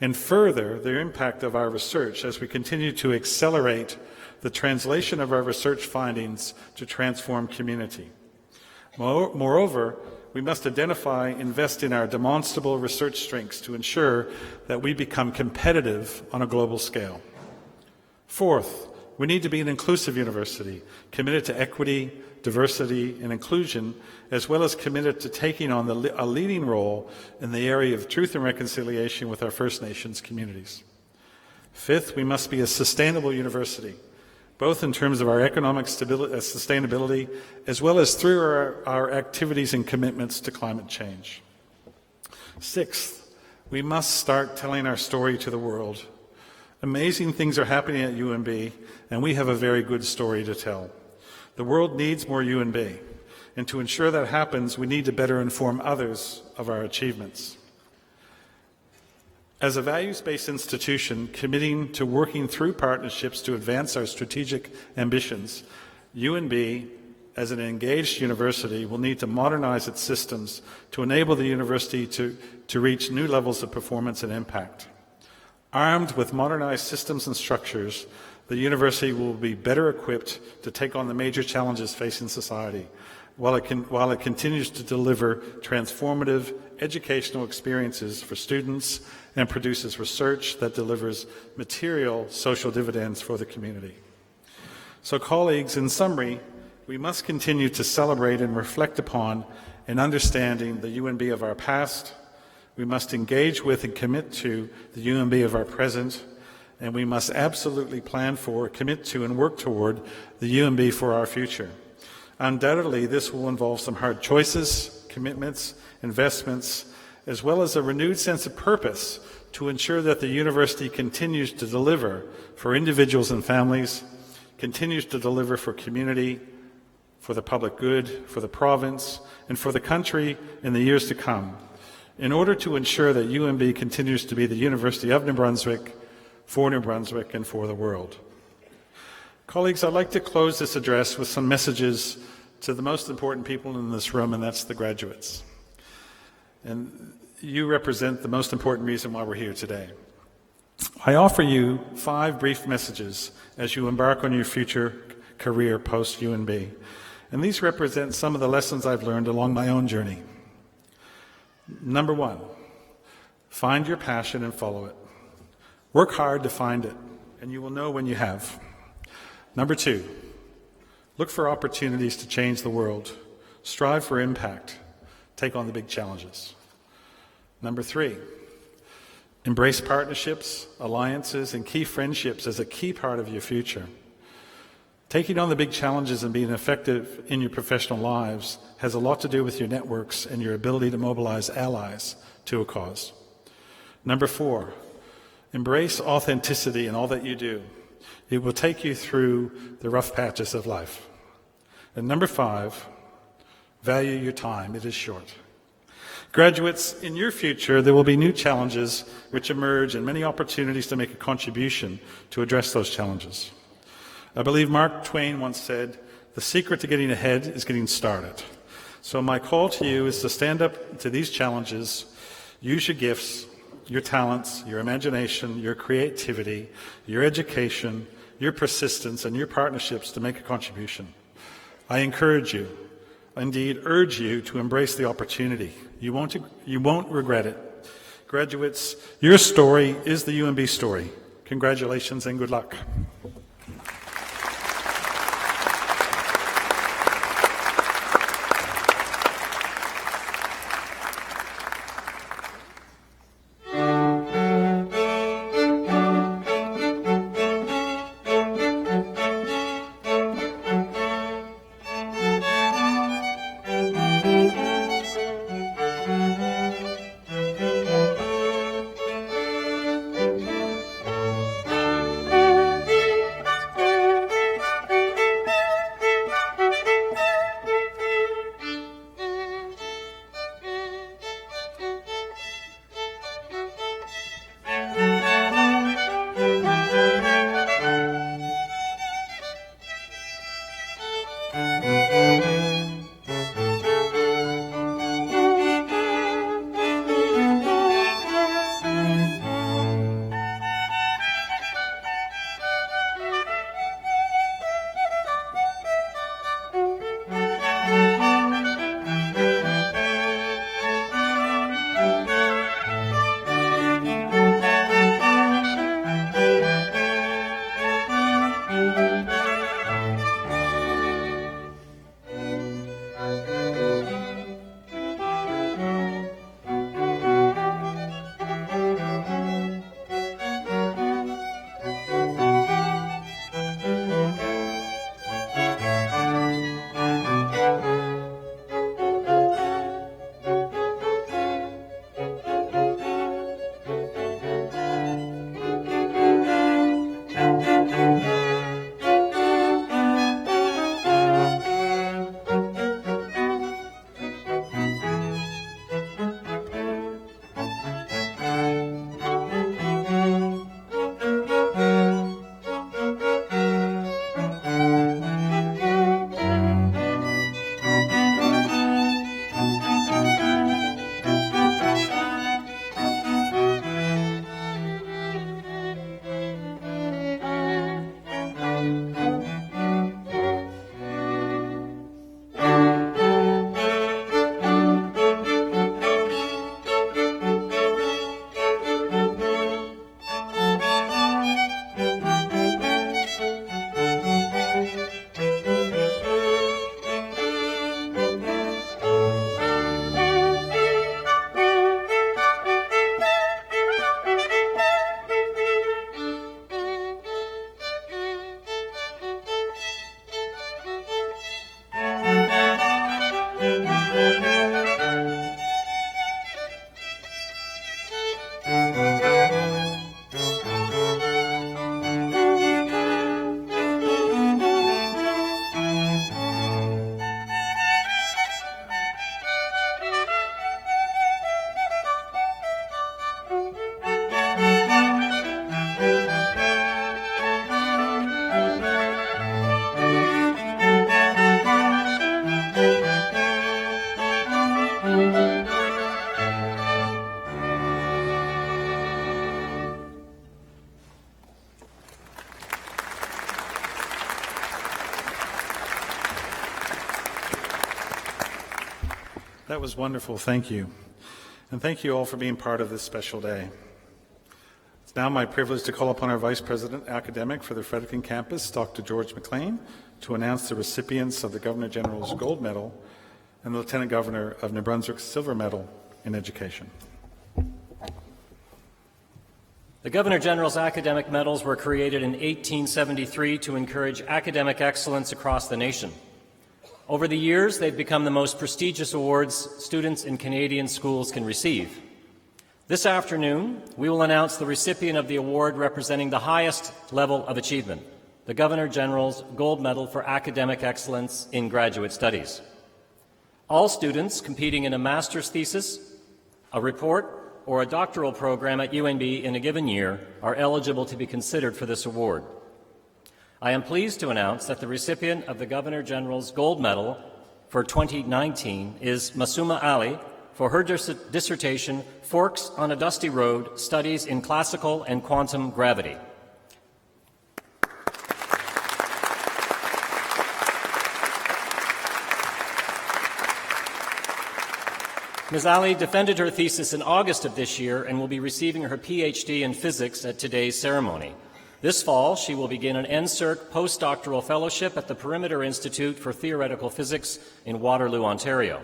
and further the impact of our research as we continue to accelerate the translation of our research findings to transform community. Moreover, we must identify and invest in our demonstrable research strengths to ensure that we become competitive on a global scale. Fourth, we need to be an inclusive university, committed to equity, diversity, and inclusion, as well as committed to taking on a leading role in the area of truth and reconciliation with our First Nations communities. Fifth, we must be a sustainable university, both in terms of our economic sustainability, as well as through our activities and commitments to climate change. Sixth, we must start telling our story to the world. Amazing things are happening at UNB, and we have a very good story to tell. The world needs more UNB, and to ensure that happens, we need to better inform others of our achievements. As a values-based institution committing to working through partnerships to advance our strategic ambitions, UNB, as an engaged university, will need to modernize its systems to enable the university to reach new levels of performance and impact. Armed with modernized systems and structures, the university will be better equipped to take on the major challenges facing society, while it continues to deliver transformative educational experiences for students and produces research that delivers material social dividends for the community. So, colleagues, in summary, we must continue to celebrate and reflect upon and understanding the UNB of our past. We must engage with and commit to the UNB of our present, and we must absolutely plan for, commit to, and work toward the UNB for our future. Undoubtedly, this will involve some hard choices, commitments, investments, as well as a renewed sense of purpose to ensure that the university continues to deliver for individuals and families, continues to deliver for community, for the public good, for the province, and for the country in the years to come, in order to ensure that UNB continues to be the University of New Brunswick, for New Brunswick, and for the world. Colleagues, I'd like to close this address with some messages to the most important people in this room, and that's the graduates. And you represent the most important reason why we're here today. I offer you 5 brief messages as you embark on your future career post-UNB. And these represent some of the lessons I've learned along my own journey. Number 1, find your passion and follow it. Work hard to find it, and you will know when you have. Number 2, look for opportunities to change the world. Strive for impact. Take on the big challenges. Number 3, embrace partnerships, alliances, and key friendships as a key part of your future. Taking on the big challenges and being effective in your professional lives has a lot to do with your networks and your ability to mobilize allies to a cause. Number 4, embrace authenticity in all that you do. It will take you through the rough patches of life. And number 5, value your time. It is short. Graduates, in your future, there will be new challenges which emerge and many opportunities to make a contribution to address those challenges. I believe Mark Twain once said, "The secret to getting ahead is getting started." So my call to you is to stand up to these challenges, use your gifts, your talents, your imagination, your creativity, your education, your persistence, and your partnerships to make a contribution. I encourage you, indeed urge you, to embrace the opportunity. You won't regret it. Graduates, your story is the UNB story. Congratulations and good luck. That was wonderful. Thank you. And thank you all for being part of this special day. It's now my privilege to call upon our Vice President Academic for the Fredericton campus, Dr. George McLean, to announce the recipients of the Governor General's Gold Medal and the Lieutenant Governor of New Brunswick's Silver Medal in Education. The Governor General's academic medals were created in 1873 to encourage academic excellence across the nation. Over the years, they've become the most prestigious awards students in Canadian schools can receive. This afternoon, we will announce the recipient of the award representing the highest level of achievement, the Governor General's Gold Medal for Academic Excellence in Graduate Studies. All students competing in a master's thesis, a report, or a doctoral program at UNB in a given year are eligible to be considered for this award. I am pleased to announce that the recipient of the Governor General's Gold Medal for 2019 is Masuma Ali for her dissertation, Forks on a Dusty Road, Studies in Classical and Quantum Gravity. Ms. Ali defended her thesis in August of this year and will be receiving her PhD in physics at today's ceremony. This fall, she will begin an NSERC postdoctoral fellowship at the Perimeter Institute for Theoretical Physics in Waterloo, Ontario.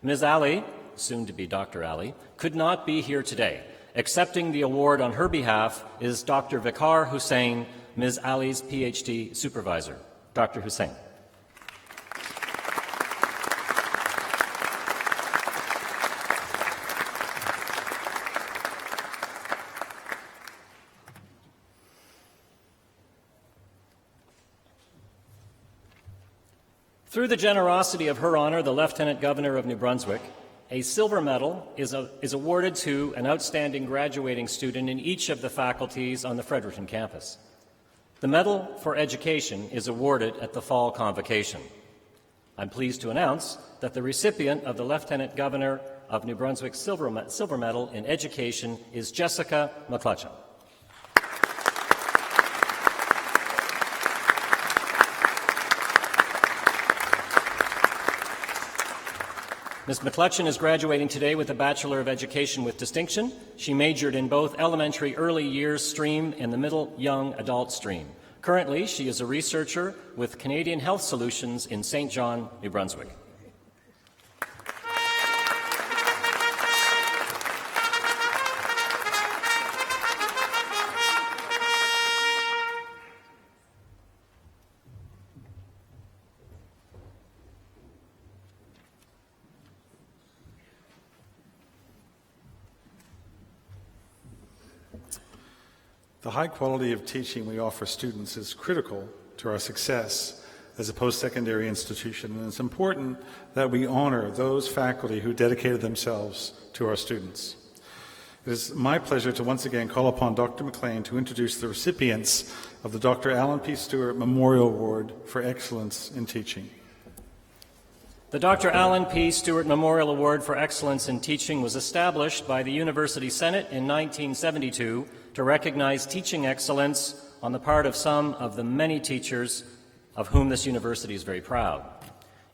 Ms. Ali, soon to be Dr. Ali, could not be here today. Accepting the award on her behalf is Dr. Vicar Hussain, Ms. Ali's PhD supervisor. Dr. Hussain. Through the generosity of Her Honor, the Lieutenant Governor of New Brunswick, a silver medal is awarded to an outstanding graduating student in each of the faculties on the Fredericton campus. The Medal for Education is awarded at the Fall Convocation. I'm pleased to announce that the recipient of the Lieutenant Governor of New Brunswick's Silver Medal in Education is Jessica McClutchan. Ms. McClutchan is graduating today with a Bachelor of Education with distinction. She majored in both elementary early years stream and the middle young adult stream. Currently, she is a researcher with Canadian Health Solutions in St. John, New Brunswick. The high quality of teaching we offer students is critical to our success as a post-secondary institution, and it's important that we honor those faculty who dedicated themselves to our students. It is my pleasure to once again call upon Dr. McLean to introduce the recipients of the Dr. Alan P. Stewart Memorial Award for Excellence in Teaching. The Dr. Alan P. Stewart Memorial Award for Excellence in Teaching was established by the University Senate in 1972 to recognize teaching excellence on the part of some of the many teachers of whom this university is very proud.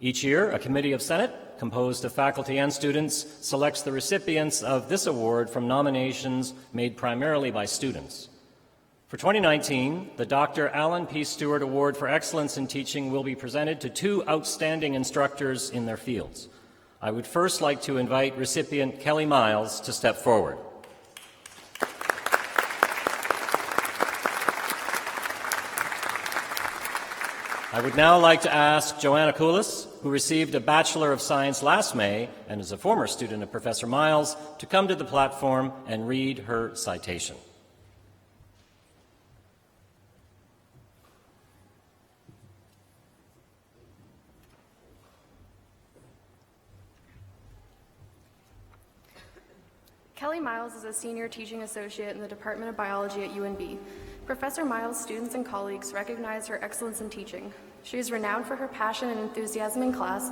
Each year, a committee of Senate, composed of faculty and students, selects the recipients of this award from nominations made primarily by students. For 2019, the Dr. Alan P. Stewart Award for Excellence in Teaching will be presented to two outstanding instructors in their fields. I would first like to invite recipient Kelly Miles to step forward. I would now like to ask Joanna Koulis, who received a Bachelor of Science last May and is a former student of Professor Miles, to come to the platform and read her citation. Kelly Miles is a senior teaching associate in the Department of Biology at UNB. Professor Miles' students and colleagues recognize her excellence in teaching. She is renowned for her passion and enthusiasm in class,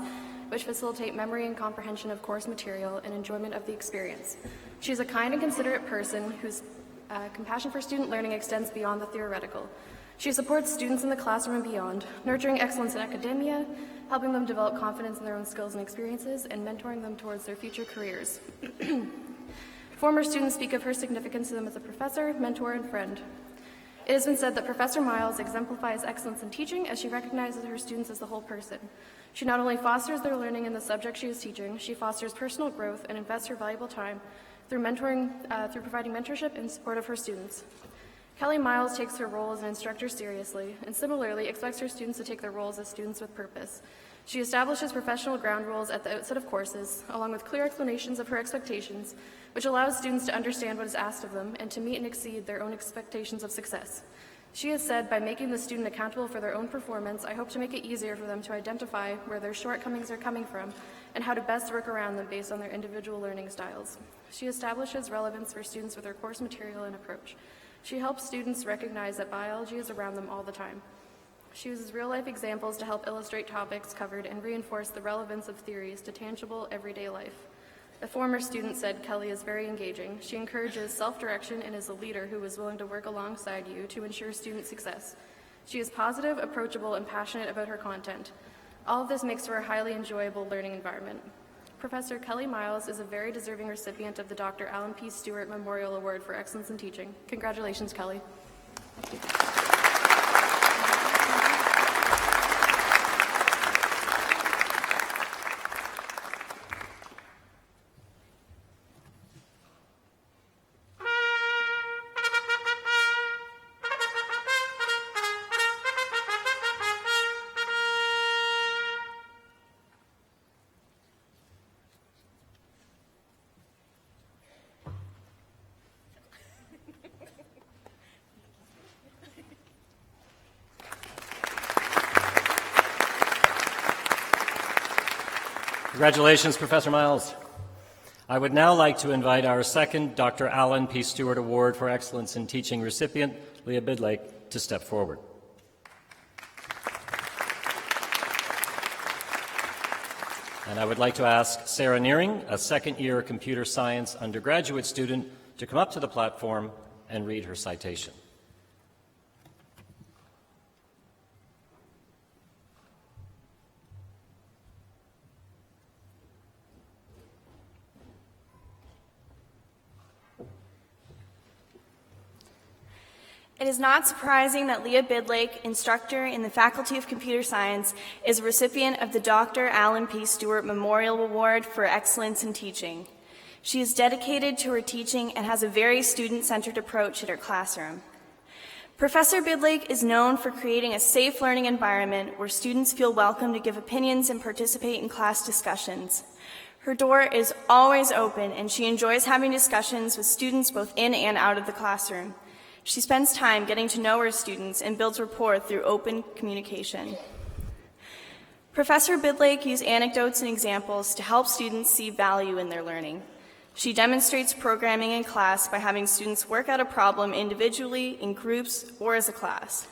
which facilitate memory and comprehension of course material and enjoyment of the experience. She is a kind and considerate person whose compassion for student learning extends beyond the theoretical. She supports students in the classroom and beyond, nurturing excellence in academia, helping them develop confidence in their own skills and experiences, and mentoring them towards their future careers. Former students speak of her significance to them as a professor, mentor, and friend. It has been said that Professor Miles exemplifies excellence in teaching as she recognizes her students as the whole person. She not only fosters their learning in the subject she is teaching, she fosters personal growth and invests her valuable time through providing mentorship and support of her students. Kelly Miles takes her role as an instructor seriously and similarly expects her students to take their roles as students with purpose. She establishes professional ground rules at the outset of courses, along with clear explanations of her expectations, which allows students to understand what is asked of them and to meet and exceed their own expectations of success. She has said, by making the student accountable for their own performance, I hope to make it easier for them to identify where their shortcomings are coming from and how to best work around them based on their individual learning styles. She establishes relevance for students with her course material and approach. She helps students recognize that biology is around them all the time. She uses real-life examples to help illustrate topics covered and reinforce the relevance of theories to tangible, everyday life. A former student said Kelly is very engaging. She encourages self-direction and is a leader who is willing to work alongside you to ensure student success. She is positive, approachable, and passionate about her content. All of this makes for a highly enjoyable learning environment. Professor Kelly Miles is a very deserving recipient of the Dr. Alan P. Stewart Memorial Award for Excellence in Teaching. Congratulations, Kelly. Congratulations, Professor Miles. I would now like to invite our second Dr. Alan P. Stewart Award for Excellence in Teaching recipient, Leah Bidlake, to step forward. And I would like to ask Sarah Nearing, a second-year computer science undergraduate student, to come up to the platform and read her citation. It is not surprising that Leah Bidlake, instructor in the Faculty of Computer Science, is a recipient of the Dr. Alan P. Stewart Memorial Award for Excellence in Teaching. She is dedicated to her teaching and has a very student-centered approach in her classroom. Professor Bidlake is known for creating a safe learning environment where students feel welcome to give opinions and participate in class discussions. Her door is always open, and she enjoys having discussions with students both in and out of the classroom. She spends time getting to know her students and builds rapport through open communication. Professor Bidlake used anecdotes and examples to help students see value in their learning. She demonstrates programming in class by having students work out a problem individually, in groups, or as a class.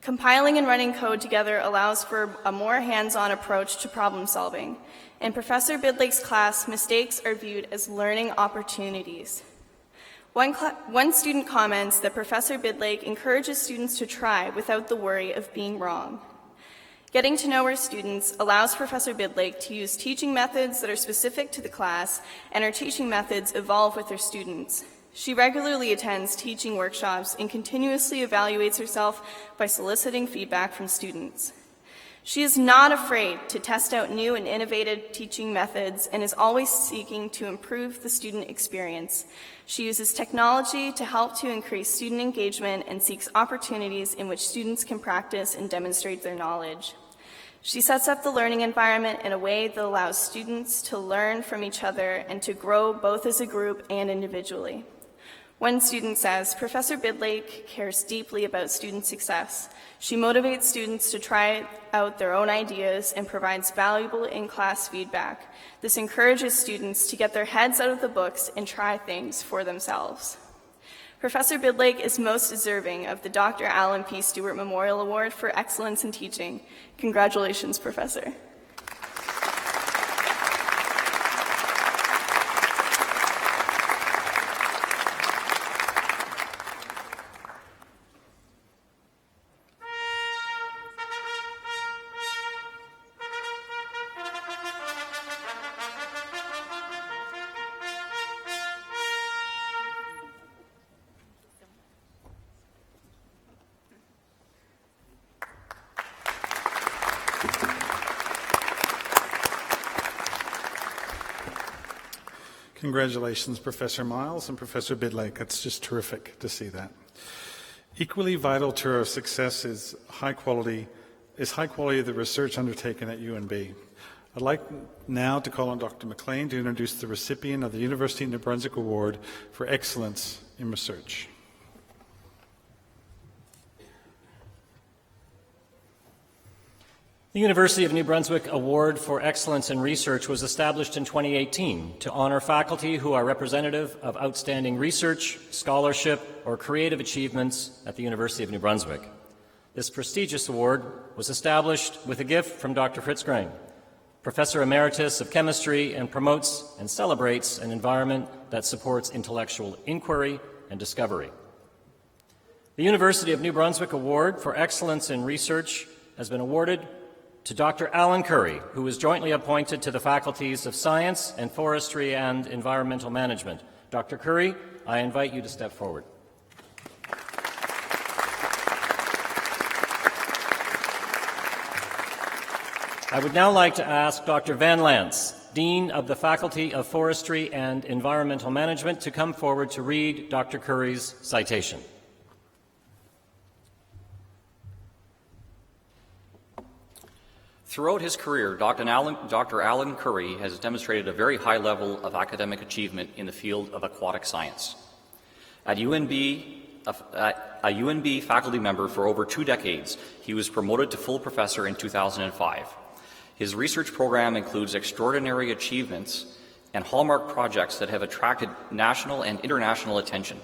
Compiling and running code together allows for a more hands-on approach to problem solving. In Professor Bidlake's class, mistakes are viewed as learning opportunities. One student comments that Professor Bidlake encourages students to try without the worry of being wrong. Getting to know her students allows Professor Bidlake to use teaching methods that are specific to the class, and her teaching methods evolve with her students. She regularly attends teaching workshops and continuously evaluates herself by soliciting feedback from students. She is not afraid to test out new and innovative teaching methods and is always seeking to improve the student experience. She uses technology to help to increase student engagement and seeks opportunities in which students can practice and demonstrate their knowledge. She sets up the learning environment in a way that allows students to learn from each other and to grow both as a group and individually. One student says, Professor Bidlake cares deeply about student success. She motivates students to try out their own ideas and provides valuable in-class feedback. This encourages students to get their heads out of the books and try things for themselves. Professor Bidlake is most deserving of the Dr. Alan P. Stewart Memorial Award for Excellence in Teaching. Congratulations, Professor. Congratulations, Professor Miles and Professor Bidlake. That's just terrific to see that. Equally vital to our success is high quality of the research undertaken at UNB. I'd like now to call on Dr. McLean to introduce the recipient of the University of New Brunswick Award for Excellence in Research. The University of New Brunswick Award for Excellence in Research was established in 2018 to honor faculty who are representative of outstanding research, scholarship, or creative achievements at the University of New Brunswick. This prestigious award was established with a gift from Dr. Fritz Grang, Professor Emeritus of Chemistry, and promotes and celebrates an environment that supports intellectual inquiry and discovery. The University of New Brunswick Award for Excellence in Research has been awarded to Dr. Alan Curry, who is jointly appointed to the faculties of Science and Forestry and Environmental Management. Dr. Curry, I invite you to step forward. I would now like to ask Dr. Van Lance, Dean of the Faculty of Forestry and Environmental Management, to come forward to read Dr. Curry's citation. Throughout his career, Dr. Alan Curry has demonstrated a very high level of academic achievement in the field of aquatic science. At UNB, a UNB faculty member for over 2 decades, he was promoted to full professor in 2005. His research program includes extraordinary achievements and hallmark projects that have attracted national and international attention.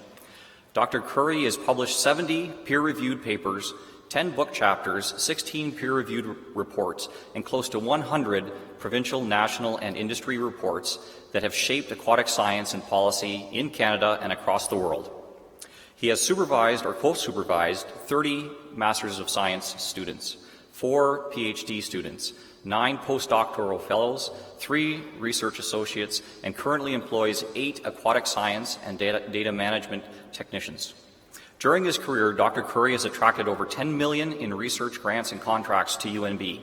Dr. Curry has published 70 peer-reviewed papers, 10 book chapters, 16 peer-reviewed reports, and close to 100 provincial, national, and industry reports that have shaped aquatic science and policy in Canada and across the world. He has supervised or co-supervised 30 Masters of Science students, 4 PhD students, 9 postdoctoral fellows, 3 research associates, and currently employs 8 aquatic science and data management technicians. During his career, Dr. Curry has attracted over $10 million in research grants and contracts to UNB.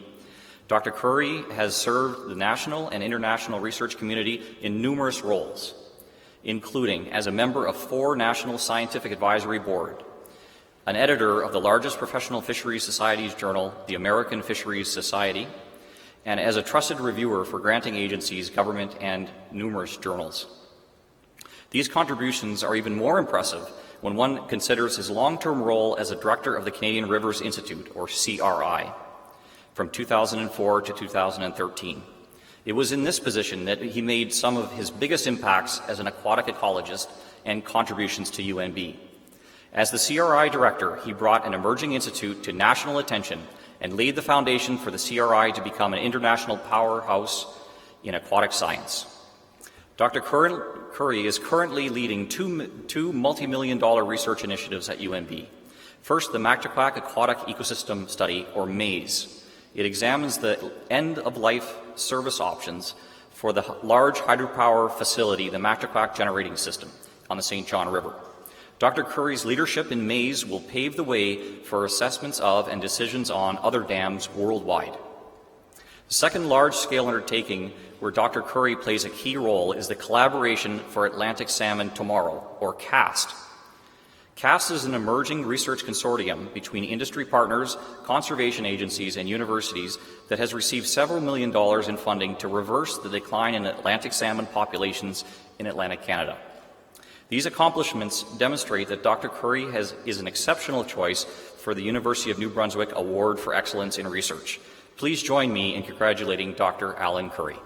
Dr. Curry has served the national and international research community in numerous roles, including as a member of 4 National Scientific Advisory Board, an editor of the largest professional fisheries societies journal, the American Fisheries Society, and as a trusted reviewer for granting agencies, government, and numerous journals. These contributions are even more impressive when one considers his long-term role as a director of the Canadian Rivers Institute, or CRI, from 2004 to 2013. It was in this position that he made some of his biggest impacts as an aquatic ecologist and contributions to UNB. As the CRI director, he brought an emerging institute to national attention and laid the foundation for the CRI to become an international powerhouse in aquatic science. Dr. Curry is currently leading two multi-million-dollar research initiatives at UNB. First, the Mactaquac Aquatic Ecosystem Study, or MAZE. It examines the end-of-life service options for the large hydropower facility, the Mactaquac Generating System, on the St. John River. Dr. Curry's leadership in MAZE will pave the way for assessments of and decisions on other dams worldwide. The second large-scale undertaking where Dr. Curry plays a key role is the Collaboration for Atlantic Salmon Tomorrow, or CAST. CAST is an emerging research consortium between industry partners, conservation agencies, and universities that has received several $1 million in funding to reverse the decline in Atlantic salmon populations in Atlantic Canada. These accomplishments demonstrate that Dr. Curry is an exceptional choice for the University of New Brunswick Award for Excellence in Research. Please join me in congratulating Dr. Alan Curry.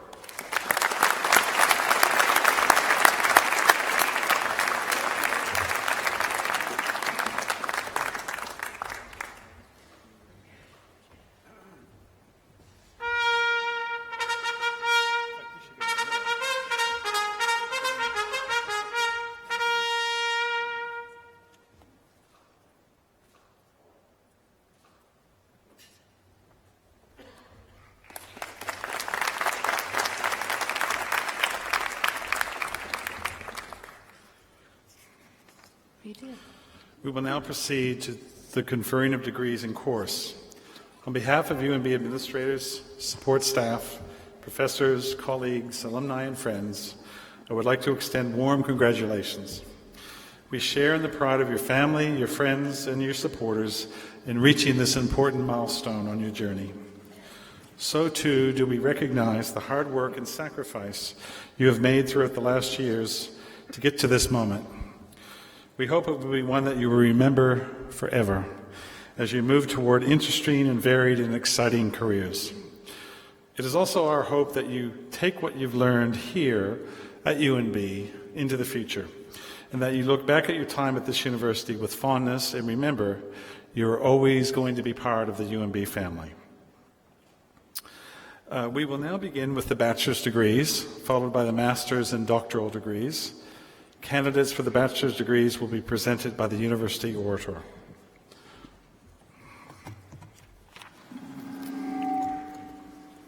We will now proceed to the conferring of degrees in course. On behalf of UNB administrators, support staff, professors, colleagues, alumni, and friends, I would like to extend warm congratulations. We share in the pride of your family, your friends, and your supporters in reaching this important milestone on your journey. So too do we recognize the hard work and sacrifice you have made throughout the last years to get to this moment. We hope it will be one that you will remember forever as you move toward interesting and varied and exciting careers. It is also our hope that you take what you've learned here at UNB into the future, and that you look back at your time at this university with fondness and remember you're always going to be part of the UNB family. We will now begin with the bachelor's degrees, followed by the master's and doctoral degrees. Candidates for the bachelor's degrees will be presented by the university orator.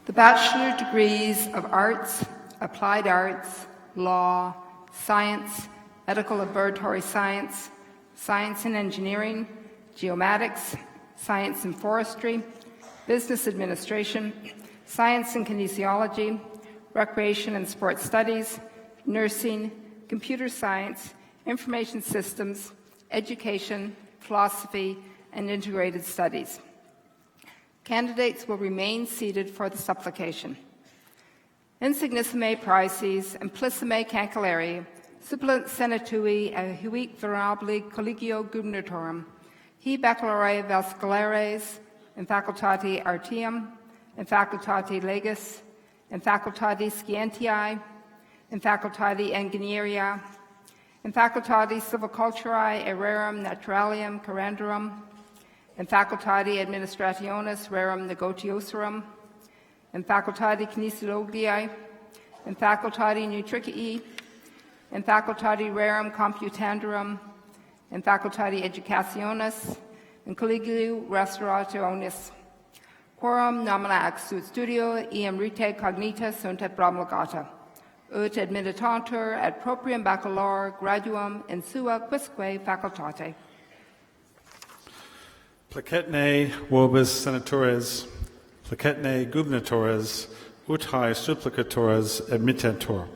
The bachelor degrees of Arts, Applied Arts, Law, Science, Medical Laboratory Science, Science and Engineering, Geomatics, Science and Forestry, Business Administration, Science and Kinesiology, Recreation and Sports Studies, Nursing, Computer Science, Information Systems, Education, Philosophy, and Integrated Studies. Candidates will remain seated for the supplication. Insignissime praeses, implicime cancelleri, supplet senatui a huic venerabili collegio gubernatorum, he baccalaureae vasculares, in facultati artium, in facultati legis, in facultati scientiae, in facultati ingenieria, in facultati silviculturae aerarum naturalium carandorum, in facultati administrationis rerum negotiosorum, in facultati kinesiologiae, in facultati nutricii, in facultati rerum computandorum, in facultati educationis, in collegio restaurationis. Quorum nomina exuit studio, eam rite cognita sunt et promulgata. Ut admittantur ad proprium baccalaureum graduum in sua quisque facultate. Placetne vobis senatores, placetne gubernatores, ut hae supplicatores admittantur.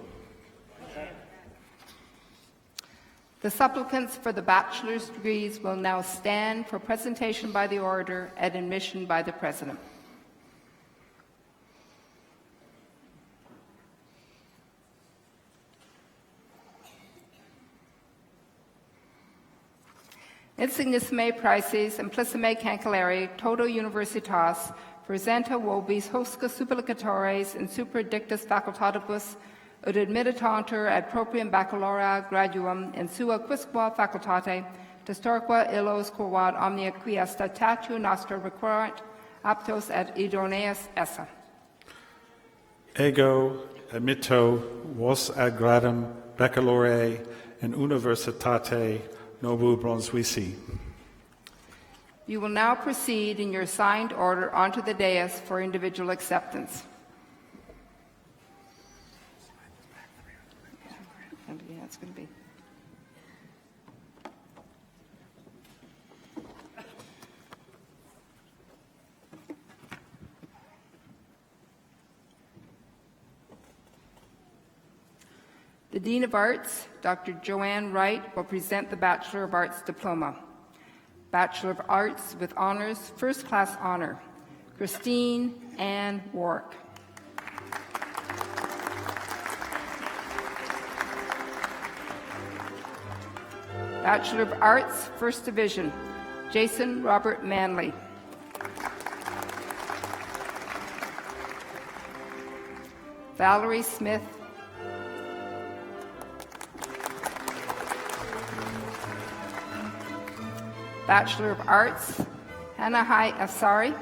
The supplicants for the bachelor's degrees will now stand for presentation by the orator and admission by the president. Insignissime praeses, implicime cancelleri, toto universitas, presenta vobis hosca supplicatores in super dictus facultatibus, ut admittantur ad proprium baccalaurea graduum in sua quisque facultate, testorque illos quoad omnia qui est statu nostra requerant, aptos et idoneus esse. Ego admitto vos ad gradum baccalaureae in universitate Nobu Brunswick. You will now proceed in your assigned order onto the dais for individual acceptance. Yeah, it's going to be. The Dean of Arts, Dr. Joanne Wright, will present the Bachelor of Arts diploma. Bachelor of Arts with honors, first class honor, Christine Ann Warwick. Bachelor of Arts, First Division, Jason Robert Manley. Valerie Smith. Bachelor of Arts, Hanahai Afsari.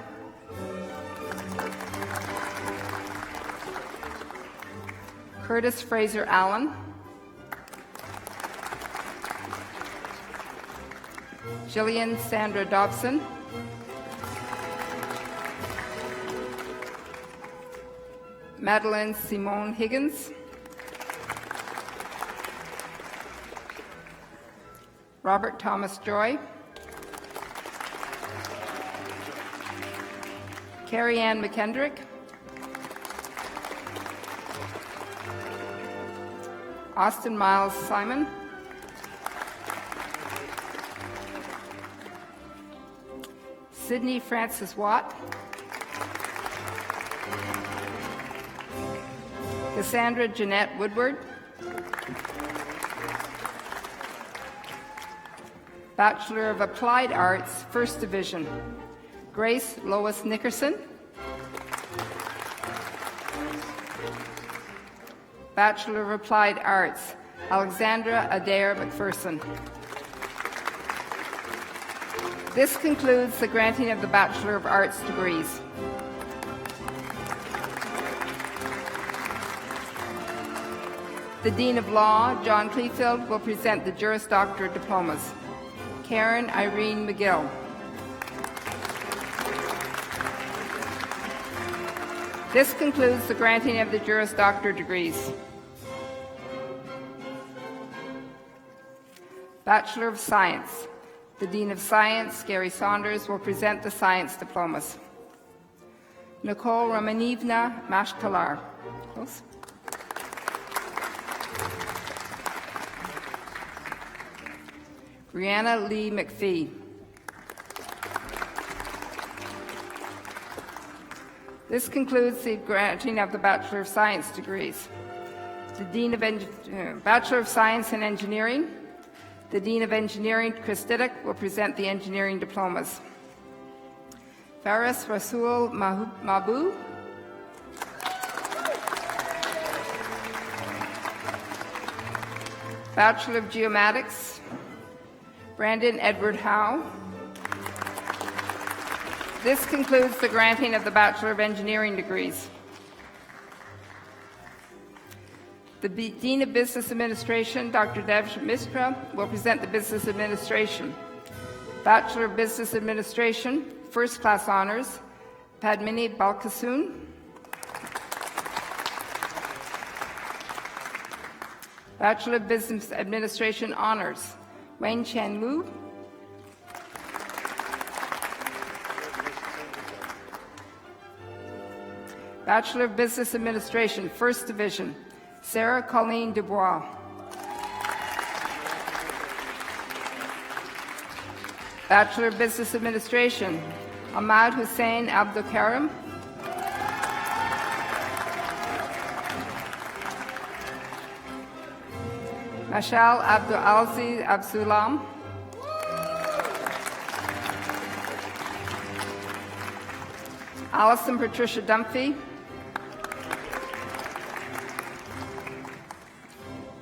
Curtis Fraser Allen. Jillian Sandra Dobson. Madeline Simone Higgins. Robert Thomas Joy. Carrie Ann McKendrick. Austin Miles Simon. Sydney Francis Watt. Cassandra Jeanette Woodward. Bachelor of Applied Arts, First Division, Grace Lois Nickerson. Bachelor of Applied Arts, Alexandra Adair McPherson. This concludes the granting of the Bachelor of Arts degrees. The Dean of Law, John Clefield, will present the Juris Doctor diplomas. Karen Irene McGill. This concludes the granting of the Juris Doctor degrees. Bachelor of Science. The Dean of Science, Gary Saunders, will present the science diplomas. Nicole Romanivna Mashkalar. Close. Brianna Lee McPhee. This concludes the granting of the Bachelor of Science degrees. The Dean of Bachelor of Science in Engineering. The Dean of Engineering, Chris Diddick, will present the engineering diplomas. Faris Rasul Mabu. Bachelor of Geomatics, Brandon Edward Howe. This concludes the granting of the Bachelor of Engineering degrees. The Dean of Business Administration, Dr. Dev Mishra, will present the Business Administration. Bachelor of Business Administration, First Class Honors, Padmini Balkasoon. Bachelor of Business Administration Honors, Wayne Chen Lu. Bachelor of Business Administration, First Division, Sarah Colleen Dubois. Bachelor of Business Administration, Ahmad Hussein Abdulkarim. Mashal Abdulaziz Absulam. Allison Patricia Dunphy.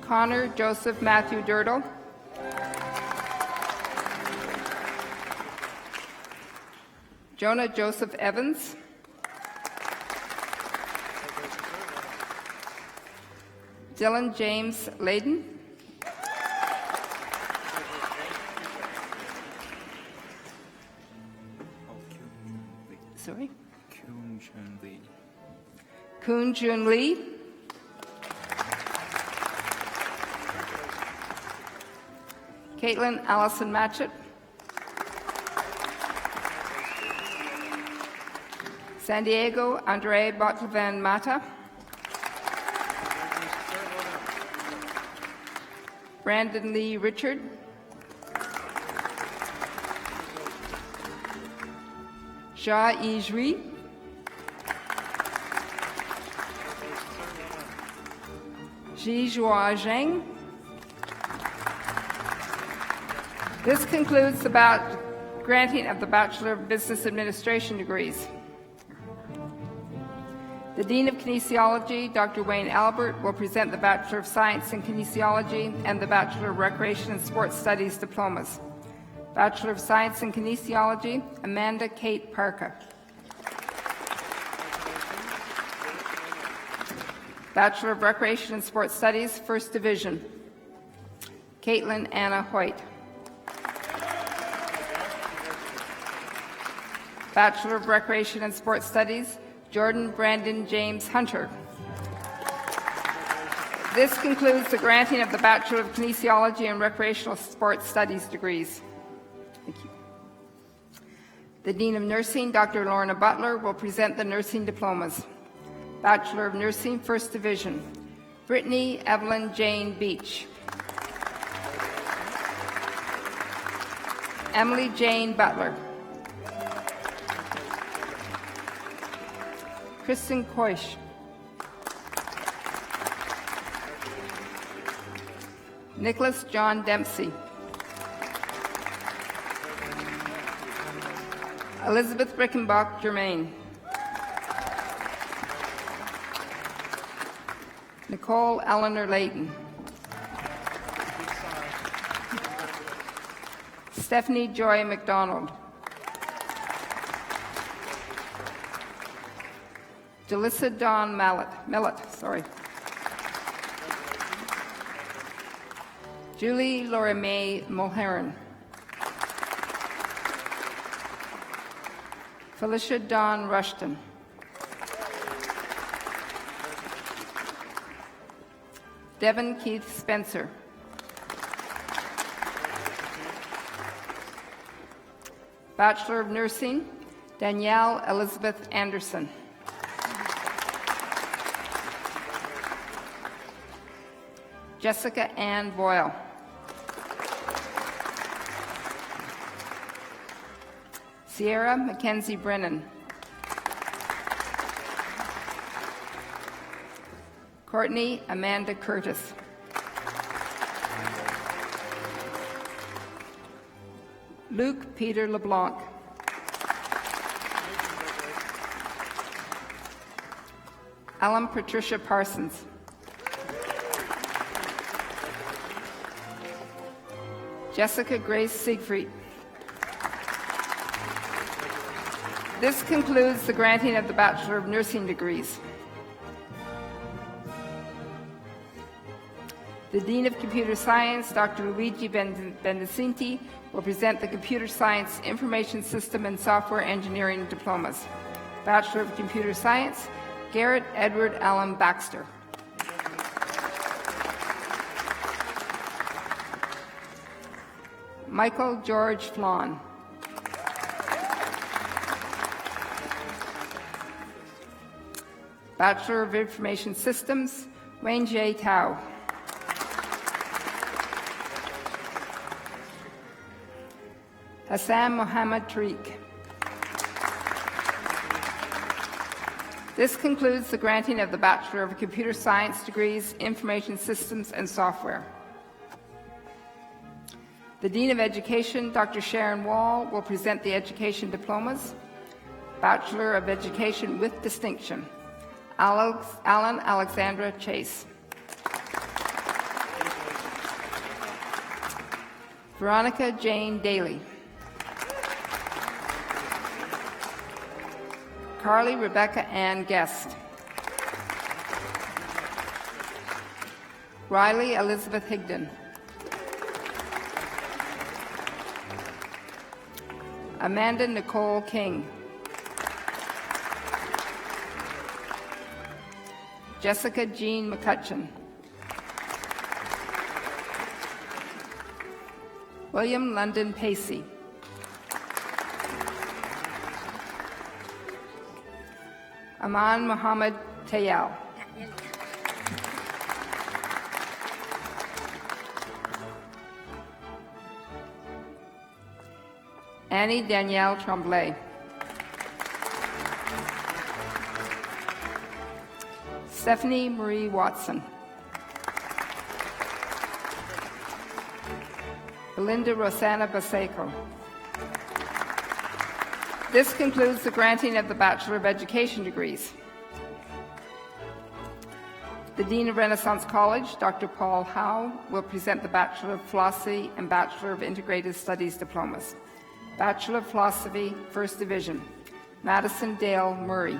Connor Joseph Matthew Dirtle. Jonah Joseph Evans. Dylan James Layden. Sorry? Koon Jun Lee. Caitlin Allison Matchett. San Diego Andre Botlevan Mata. Brandon Lee Richard. Jia Yijui. Jizhua Zheng. This concludes the granting of the Bachelor of Business Administration degrees. The Dean of Kinesiology, Dr. Wayne Albert, will present the Bachelor of Science in Kinesiology and the Bachelor of Recreation and Sports Studies diplomas. Bachelor of Science in Kinesiology, Amanda Kate Parker. Bachelor of Recreation and Sports Studies, First Division, Caitlin Anna Hoyt. Bachelor of Recreation and Sports Studies, Jordan Brandon James Hunter. This concludes the granting of the Bachelor of Kinesiology and Recreational Sports Studies degrees. Thank you. The Dean of Nursing, Dr. Lorna Butler, will present the nursing diplomas. Bachelor of Nursing, First Division, Brittany Evelyn Jane Beach. Emily Jane Butler. Kristen Koish. Nicholas John Dempsey. Elizabeth Rickenbach Germain. Nicole Eleanor Layton. Stephanie Joy McDonald. Jalissa Dawn Millet. Julie Laura May Mulheron. Felicia Dawn Rushton. Devin Keith Spencer. Bachelor of Nursing, Danielle Elizabeth Anderson. Jessica Ann Boyle. Sierra Mackenzie Brennan. Courtney Amanda Curtis. Luke Peter LeBlanc. Ellen Patricia Parsons. Jessica Grace Siegfried. This concludes the granting of the Bachelor of Nursing degrees. The Dean of Computer Science, Dr. Luigi Bendecinti, will present the Computer Science Information System and Software Engineering diplomas. Bachelor of Computer Science, Garrett Edward Allen Baxter. Michael George Flawn. Bachelor of Information Systems, Wayne J. Tao. Hassan Mohammed Tariq. This concludes the granting of the Bachelor of Computer Science degrees, Information Systems and Software. The Dean of Education, Dr. Sharon Wall, will present the education diplomas. Bachelor of Education with Distinction, Alan Alexandra Chase. Veronica Jane Daly. Carly Rebecca Ann Guest. Riley Elizabeth Higdon. Amanda Nicole King. Jessica Jean McCutcheon. William London Pacey. Aman Muhammad Tayal. Annie Danielle Tremblay. Stephanie Marie Watson. Belinda Rosanna Baseco. This concludes the granting of the Bachelor of Education degrees. The Dean of Renaissance College, Dr. Paul Howe, will present the Bachelor of Philosophy and Bachelor of Integrated Studies diplomas. Bachelor of Philosophy, First Division, Madison Dale Murray.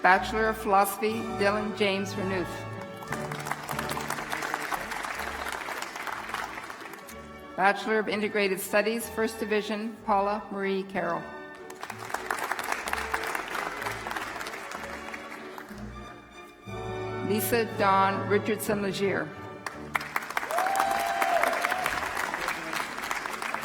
Bachelor of Philosophy, Dylan James Renouf. Bachelor of Integrated Studies, First Division, Paula Marie Carroll. Lisa Dawn Richardson Legier.